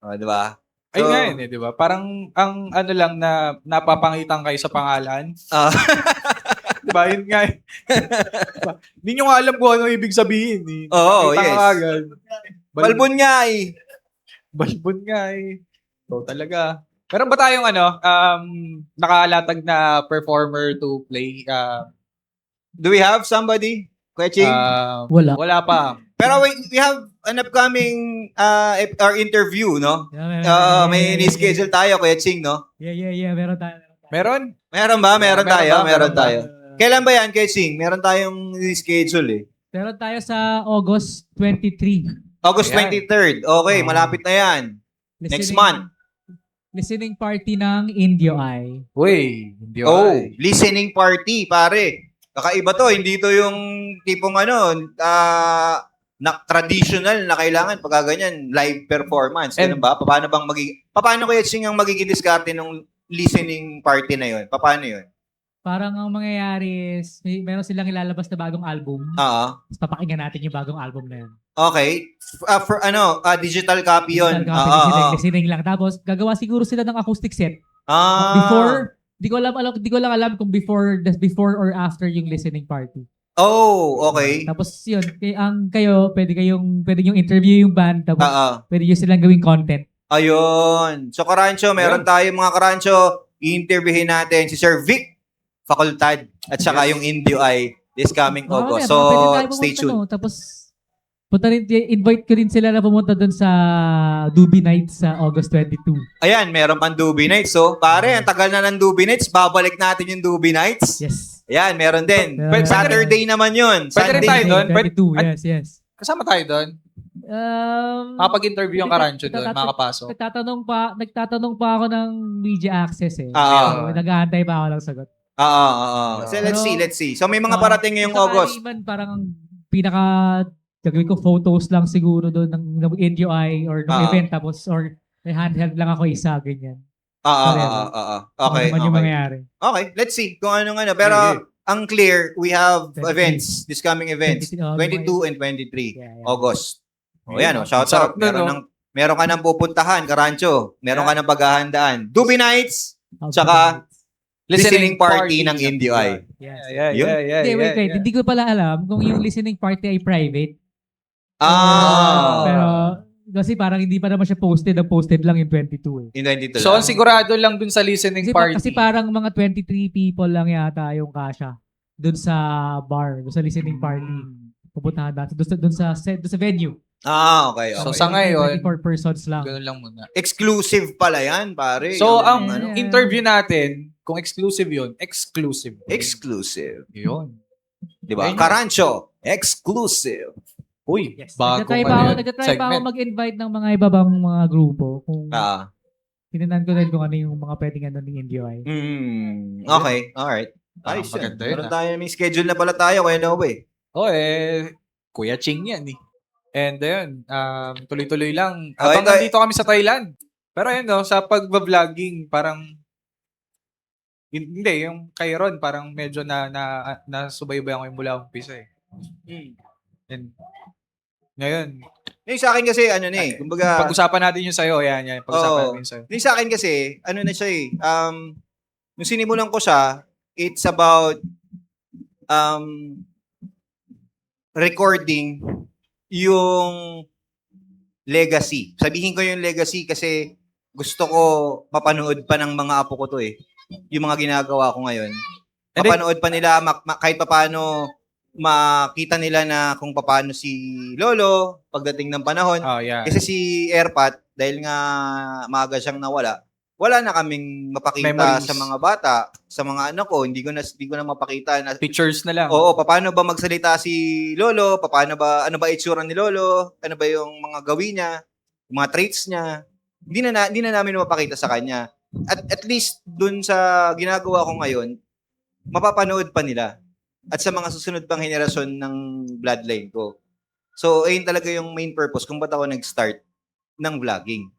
O, di ba? Ayun nga yun di ba? Parang ang lang na napapangitan kayo sa pangalan. Di ba? Yun nga diba? Hindi nyo nga alam kung ano ibig sabihin Oo, Nakita yes. ka agad. Balbon nga Balbon nga So talaga. Meron ba tayong nakalatag na performer to play? Do we have somebody? Kuya Ching? Wala. Wala pa. Pero we have an upcoming our interview, no? May ni-schedule tayo, Kuya Ching, no? Yeah. Meron tayo. Meron? Meron ba? Meron Meron ba? tayo. Kailan ba yan, Kuya Ching? Meron tayong ni-schedule Meron tayo sa August 23. August Ayan. 23rd. Okay, malapit na yan. Next month. Listening party ng Indio Eye. Uy, hindi Listening party, pare. Kakaiba to, hindi to yung tipong na traditional na kailangan pagka ganyan, live performance. Ganun ba? Paano kaya Ching ang magiging diskarte ng listening party na yun? Paano yun? Parang ang mangyayari is, meron silang ilalabas na bagong album. Oo. Tapos papakinggan natin yung bagong album na yun. Okay. Digital copy yun. Digital copy, listening lang. Tapos gagawa siguro sila ng acoustic set. Before, di ko lang alam kung before or after yung listening party. Oh, okay. Tapos yun, pwede yung interview yung band, tapos pwede yung silang gawing content. Ayun. So, Karancho, meron tayo mga Karancho. I-interviewin natin si Sir Vic Facultad at saka yung Indio ay this coming August. So, stay tuned. Tapos, invite ko rin sila na pumunta dun sa Doobie Nights sa August 22. Ayan, meron pang Doobie Nights. So, pare, ang tagal na ng Doobie Nights. Babalik natin yung Doobie Nights. Yes. Ayan, meron din. Meron. Saturday naman yun. Pwede rin tayo doon. 22, yes. Kasama tayo doon. Makapag-interview yung Karancho doon, makakapasok. Nagtatanong pa ako ng media access eh. Oo. Nag-aantay pa ako ng sagot. Oo. So, let's see. So, may mga parating ngayong August. Parang ang gagawin ko photos lang siguro doon ng NUI or ng event tapos or may handheld lang ako isa, ganyan. Okay. Ano yung mangyayari. Okay, let's see kung ano. Pero, ang clear, we have events, this coming events, 22 and 23 August. O yan, shout out. Meron ka ng pupuntahan, Karancho. Meron ka ng paghahandaan. Doobie Nights, tsaka listening party ng NDI. Wait. Hindi ko pala alam kung yung listening party ay private. Pero kasi parang hindi pa naman siya posted. Ang posted lang yung 22 eh. Yung 22 So, ang sigurado lang dun sa listening party. Kasi parang mga 23 people lang yata yung kasha dun sa bar, dun sa listening party. Pupuntahan natin dun sa venue. Okay. So, sa ngayon, 24 persons lang. ganun lang muna. Exclusive pala yan, pare. So, ang interview natin, kung exclusive yun, exclusive. Exclusive. Yun. Diba? Karancho, exclusive. Uy, Yes. bago Nagtatry pa ako mag-invite ng mga ibabang mga grupo. Kung tinanan ko rin kung ano yung mga pwedeng ano ni NDI. Okay, alright. Ayos yan. Meron tayo, may schedule na pala tayo, kaya no way. Kuya Ching yan eh. And ayun, tuloy-tuloy lang. Habang nandito kami sa Thailand. Pero ayun sa pag-vlogging, parang hindi, yung kay Ron, parang medyo nasubaybayan ko yung mula umpisa eh. And ngayon, yung sa akin kasi, kumbaga, pag-usapan natin yung sa'yo, yan. Pag-usapan natin yung sa'yo. Yung sa akin kasi, na siya eh, nung sinimulan ko siya, it's about recording yung legacy. Sabihin ko yung legacy kasi gusto ko mapanood pa ng mga apo ko to eh. Yung mga ginagawa ko ngayon. Mapanood pa nila, kahit paano makita nila na kung paano si Lolo pagdating ng panahon. Kasi si Airpat, dahil nga maaga siyang nawala, wala na kaming mapakita memories sa mga bata, sa mga anak ko, hindi ko na mapakita na pictures na lang. Oo, paano ba magsalita si Lolo? Ano ba itsura ni Lolo? Ano ba yung mga gawin niya? Yung mga traits niya? Hindi na namin mapakita sa kanya. At least dun sa ginagawa ko ngayon, mapapanood pa nila. At sa mga susunod pang henerasyon ng bloodline ko. So, ayun talaga yung main purpose kung ba't ako nag-start ng vlogging.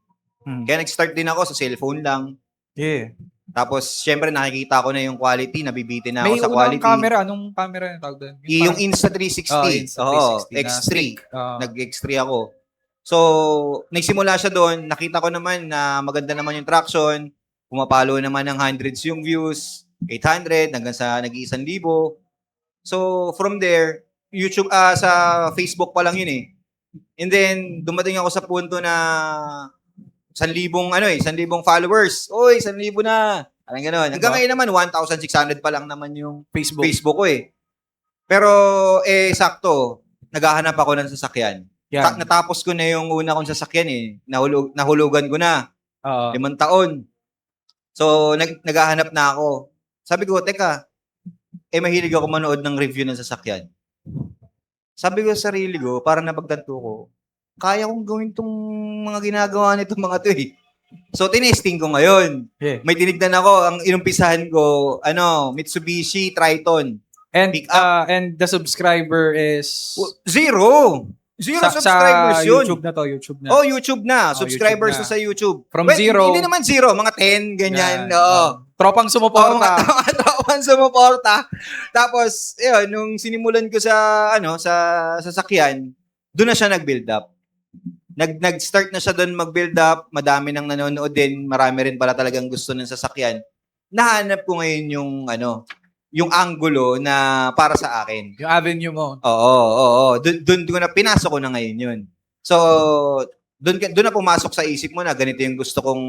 Kaya nag-start din ako sa cellphone lang. Yeah. Tapos, syempre nakikita ko na yung quality, nabibitin na ako sa May quality. unang camera. Anong camera yung tawag doon? Yung Insta360. X3. Nag-X3 ako. So, nagsimula siya doon. Nakita ko naman na maganda naman yung traction. Pumapalo naman ng hundreds yung views. 800 hanggang sa nag-1,000. So, from there, YouTube, sa Facebook pa lang yun eh. And then, dumating ako sa punto na 1,000 followers. Oy, 1,000 na. Parang gano'n. Hanggang ngayon naman, 1,600 pa lang naman yung Facebook ko eh. Pero, sakto, naghahanap ako ng sasakyan. Natapos ko na yung una kong sasakyan eh. Nahulugan ko na. 5 taon. So, naghahanap na ako. Sabi ko, teka, mahilig ako manood ng review ng sasakyan. Sabi ko sa sarili ko, parang napagtanto ko, kaya kong gawin tong mga ginagawa nitong mga to eh. So, tinesting ko ngayon. Yeah. May tinignan ako, ang inumpisahan ko, Mitsubishi Triton. And Pick up. and the subscriber is Zero. Zero subscribers sa yun. YouTube na to, YouTube na. Oh, YouTube na. Oh, Subscribers YouTube na. Sa YouTube. From Well, zero. Hindi naman zero. Mga 10, ganyan. Yan. Oo. Tropang Oo, sumuporta. mga tauhan sumuporta. Tapos, yun, nung sinimulan ko sa, sa sasakyan, doon na siya nag-build up. Nag-start na siya doon mag-build up. Madami nang nanonood din. Marami rin pala talagang gusto ng sasakyan. Nahanap ko ngayon yung angulo na para sa akin. Yung avenue mo. Oo. Doon ko na, pinasok ko na ngayon yun. So, doon na pumasok sa isip mo na ganito yung gusto kong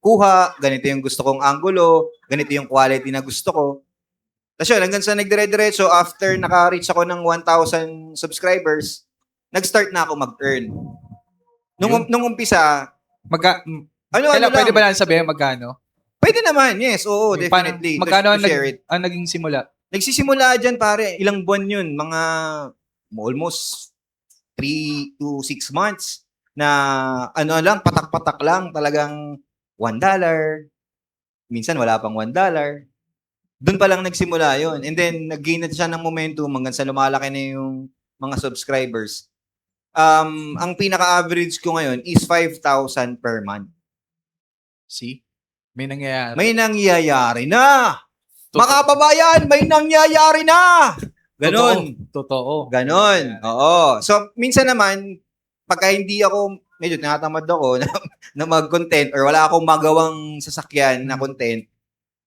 kuha, ganito yung gusto kong angulo, ganito yung quality na gusto ko. Tapos yun, hanggang sa nagdire-diretso, after naka-reach ako ng 1,000 subscribers, nag-start na ako mag-earn. Nung umpisa, Kailan, pwede ba lang sabihin magkano? Pwede naman, yes, oo, Yung definitely. Magkano To share it. ang naging simula? Nagsisimula dyan, pare, ilang buwan yun, mga almost 3 to 6 months na patak-patak lang, talagang $1. Minsan wala pang $1. Doon pa lang nagsimula yon. And then, nag-gain na siya ng momentum hanggang sa lumalaki na yung mga subscribers. Ang pinaka-average ko ngayon is 5,000 per month. See? May nangyayari. May nangyayari na! Mga kababayan, may nangyayari na! Ganon. Totoo. Ganon. Oo. So, minsan naman, pagka hindi ako, medyo tinatamad ako na mag-content or wala akong magawang sasakyan na content,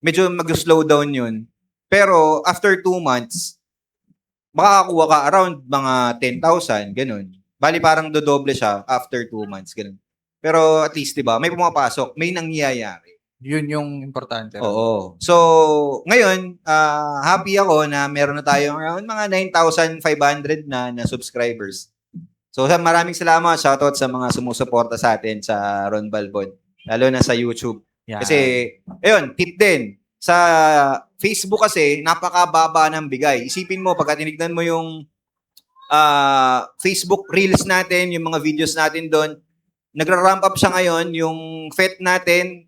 medyo mag-slow down yun. Pero, after 2 months, makakakuha ka around mga 10,000, ganon. Bali, parang dodoble siya after 2 months, ganon. Pero, at least, diba, may pumapasok, may nangyayari. Yun yung importante. Oo. So, ngayon, happy ako na meron na tayong around mga 9,500 na subscribers. So, maraming salamat. Shoutout sa mga sumusuporta sa atin sa Ron Balbon. Lalo na sa YouTube. Yan. Kasi, ayun, tip din. Sa Facebook kasi, napakababa ng bigay. Isipin mo, pagka tinignan mo yung Facebook Reels natin, yung mga videos natin doon, nagra-ramp up siya ngayon, yung FET natin,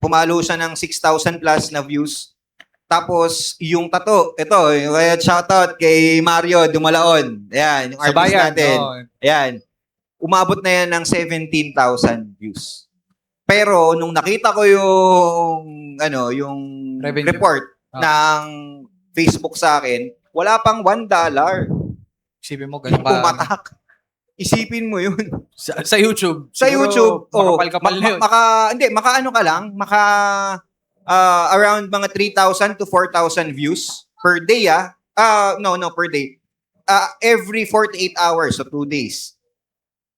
pumalo siya ng 6,000 plus na views. Tapos, yung tato, ito, kaya shoutout kay Mario Dumalaon. Ayan, yung Sa artist bayan, natin. no? Ayan. Umabot na yan ng 17,000 views. Pero, nung nakita ko yung Revenue. report ng Facebook sa akin, wala pang $1. Isipin mo, ganun ka. Pumatak. Isipin mo yun. Sa YouTube. Sa Siguro, YouTube, makapal-kapal na yun. Around mga 3,000 to 4,000 views per day, per day. Every 48 hours, so 2 days.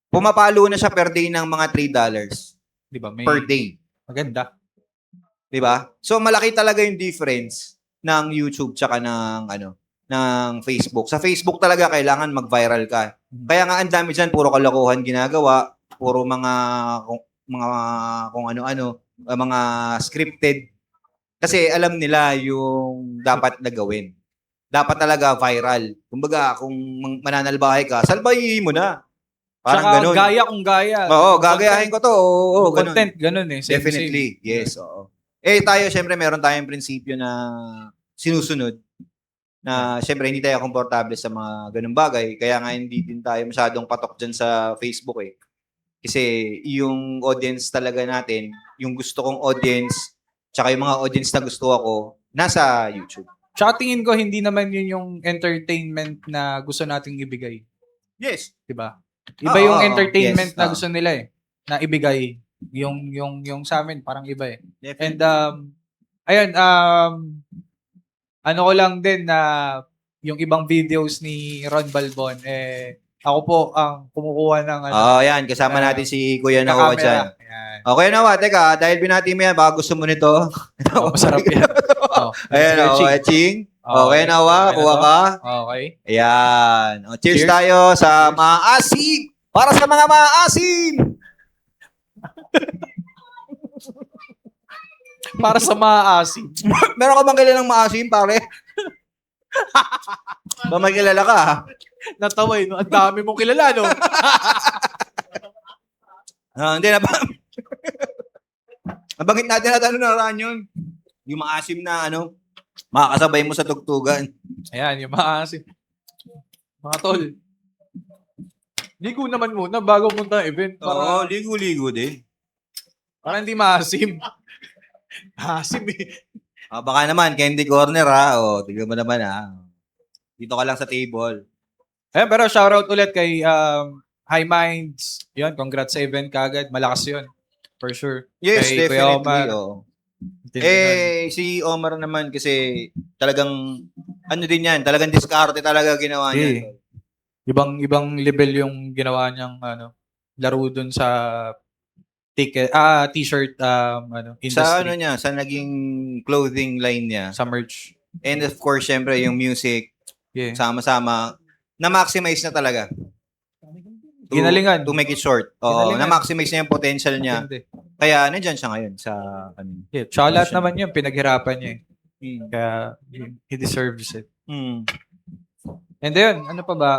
Pumapalo na siya per day ng mga $3 Di ba? per day. Maganda. Di ba? So, malaki talaga yung difference ng YouTube tsaka ng Facebook. Sa Facebook talaga, kailangan mag-viral ka. Kaya nga, ang dami dyan, puro kalokohan ginagawa, puro mga kung ano-ano, mga scripted. Kasi alam nila yung dapat na gawin. Dapat talaga viral. Kumbaga, kung mananalbahay ka, salbahin mo na. Parang Saka ganun. gaya kung gaya. Oo, gagayahin ko to. Oo, ganun. Content, ganun eh. Same, Definitely, same. yes. Oo. Tayo, syempre, meron tayong prinsipyo na sinusunod. Na syempre, hindi tayo komportable sa mga ganung bagay. Kaya nga, hindi din tayo masyadong patok dyan sa Facebook eh. Kasi yung audience talaga natin, yung gusto kong audience, tsaka yung mga audience na gusto ako, nasa YouTube. Tsaka tingin ko, hindi naman yun yung entertainment na gusto nating ibigay. Yes. Diba? Iba yung entertainment yes, na gusto nila eh. Na ibigay. Yung sa amin, parang iba eh. Definitely. And, ayun, ano ko lang din na yung ibang videos ni Ron Balbon, ako po ang kumukuha ng yan. Kasama natin si Kuya na Nawa camera. dyan. Ayan. Okay, Nawa. Teka, dahil binati mo yan, baka gusto mo nito. Masarap yan. Ayan, Ching. Okay, Nawa. Kuha ka. Okay. Ayan. Cheers Cheers. tayo sa maasim. Para sa mga maasim. Para sa maasim. Meron ka bang kilalang maasim, pare? Ba may kilala ka, ha? Natawa no? Ang dami mong kilala, no? Hindi na ba? Nabanggit natin na nakaraan yun. Yung maasim na, makakasabay mo sa tugtugan. Ayan, yung mga tol. Ligo naman muna bago punta ng event. Oo, Para, ligo-ligo din. para hindi maasim. Maasim eh. Baka naman, candy corner ha. Tignan mo naman ha. Dito ka lang sa table. Ayan, pero shoutout ulit kay High Minds. Yun, congrats sa event kagad. Malakas yun. For sure. Yes, Kay Kuya definitely. Omar. Oo. Tindigan. Si Omar naman kasi talagang, ano din yan, talagang diskarte talaga ginawa niya. Eh, ibang level yung ginawa niyang laro dun sa t-shirt industry. Sa ano niya, sa naging clothing line niya. Sa merch. And of course, syempre, yung music, Yeah. sama-sama, na-maximize na talaga. Ginalingan. To make it short. Oo, Ginalingan. na-maximize niya yung potential niya. Hindi. Kaya, nandiyan siya ngayon sa, Yeah. Tsaka lahat naman yun, pinaghirapan niya eh. Hmm. Kaya he deserves it. Hmm. And then, ano pa ba?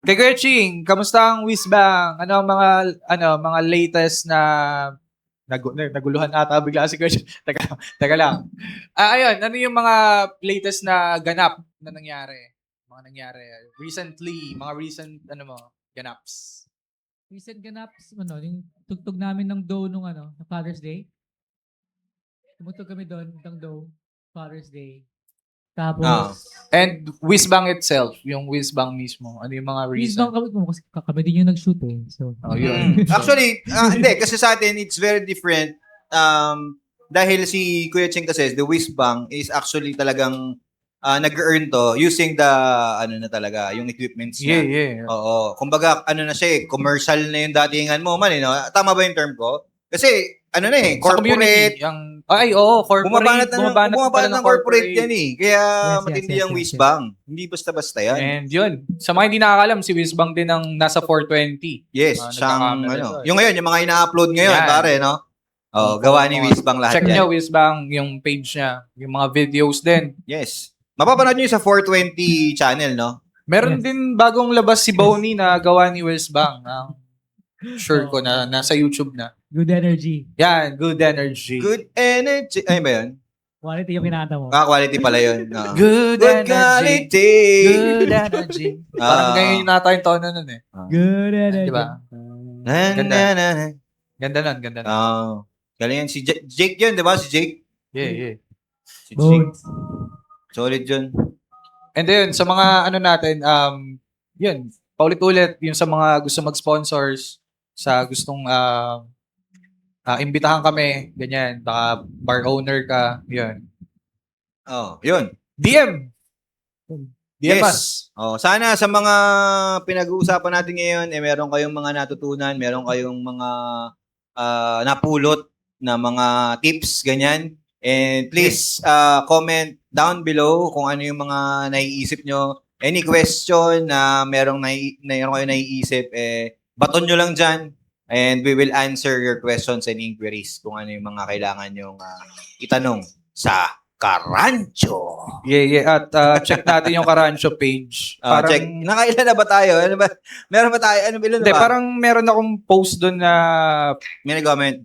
Kay Kuya Ching, kamusta ang Wisbang? Ano ang mga latest na naguluhan ata bigla si Kuya Ching. Teka lang. Ayun, ano yung mga latest na ganap na nangyari? Mga nangyari recently, mga recent ganaps. Recent ganaps, yung tugtog namin ng Doe nung na Father's Day. Tumutog kami doon ng Doe, Father's Day. Tapos, And Wisbang itself, yung Wisbang mismo, ano yung mga please reason? don't mo kasi kami din yung nag-shoot eh. So, Oh, yun. Actually, hindi. Kasi sa atin, it's very different. Dahil si Kuya Cheng kasi, the Whizbang is actually talagang nag-earn to using the, na talaga, yung equipments niya. Yeah. Oo. Kumbaga, na siya commercial na yung datingan mo man, no? Tama ba yung term ko? Kasi, Sa corporate, community, corporate. bumabanat ng corporate yan eh. Kaya Yes, matindi yes, ang yes, Whizbang. Hindi basta-basta yan. And yun, sa mga hindi nakakalam, si Wisbang din ang nasa 420. Yes, siyang, nagkakamera doon. yung ngayon, yung mga ina-upload ngayon, Yan. pare, no? Gawa ni Whizbang lahat Check yan. nyo, Wisbang, yung page niya. Yung mga videos din. Yes. Mapapanood nyo yung sa 420 channel, no? Meron Yes. din bagong labas si Bonnie na gawa ni Wisbang. Sure ko na nasa YouTube na. good energy. Yan, good energy. Good energy. Ay, ba yun? Quality yung kinanta mo. Quality pala yun. Oo. Good Good energy. quality. Good energy. Parang ganyan yung nata yung tono nun eh. Good energy. Di ba? Na, Ganda. na, na, na. Ganda nun. Galing yan. Si Jake yun, di ba? Si Jake. Yeah. Si Jake. Bones. Solid yun. And then, sa mga natin, yun, paulit-ulit, yung sa mga gusto mag-sponsors, sa gustong imbitahan kami, ganyan, baka bar owner ka, yun. Yun. DM Yes. us. Sana sa mga pinag-uusapan natin ngayon, meron kayong mga natutunan, meron kayong mga napulot na mga tips, ganyan. And please comment down below kung ano yung mga naiisip nyo. Any question na meron kayo naiisip, baton nyo lang dyan. And we will answer your questions and inquiries kung ano yung mga kailangan nyong itanong sa Karancho. Yeah. At check natin yung Karancho page. Parang, Check. Nakailan na ba tayo? Ano ba? Meron ba tayo? Ano ilan na Hindi, ba? parang meron akong post doon na May nag-comment.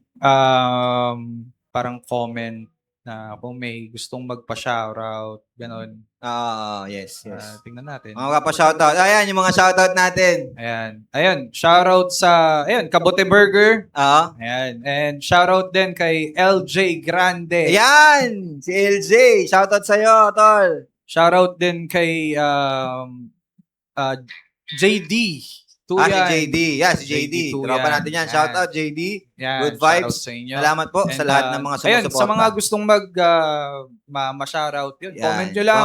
parang comment na kung may gustong magpa-shoutout, gano'n. Yes. Tingnan natin. Mga kapashoutout. Ayan, yung mga shoutout natin. Ayan, shoutout sa, Kabote Burger. Ah. Ayan, and shoutout din kay LJ Grande. Ayan! Si LJ. Shoutout sa'yo, tol. Shoutout din kay JD. Si JD. Yeah, si JD. JD2 Tropa yan. natin yan. Yan. Shoutout, JD. Yan, Good vibes. shoutout sa inyo. Salamat po And, sa lahat ng mga Ayan, sumusuporta. sa mga gustong ma-shoutout, yun, Yan, comment nyo lang.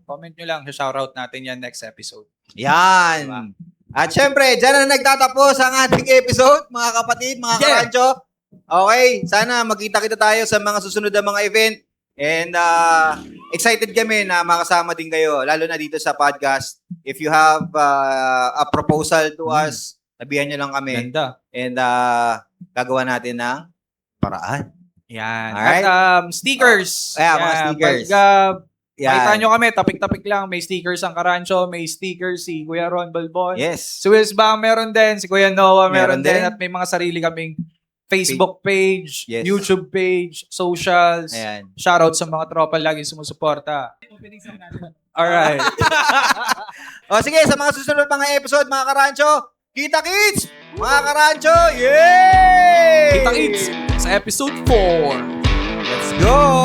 Comment lang. Shoutout natin yan next episode. Yan. Diba? At syempre, dyan na nagtatapos ang ating episode, mga kapatid, mga karancho. Okay, sana magkita-kita tayo sa mga susunod na mga event. And excited kami na makasama din kayo, lalo na dito sa podcast. If you have a proposal to us, sabihan nyo lang kami. Ganda. And gagawa natin ng paraan. Yan. Alright. At stickers. Mga stickers. Makita nyo kami, tapik-tapik lang. May stickers ang Karancho, may stickers si Kuya Ron Balbon. Yes. Si Wisbang meron din, si Kuya Noah meron Meron din. din, at may mga sarili kaming Facebook page, Yes. YouTube page, socials. Ayan. Shoutout sa mga tropa laging sumusuporta. Alright. O sige, sa mga susunod mga episode, mga karancho, kita-kits! Mga karancho, yay! Kita-kits sa episode 4. Let's go!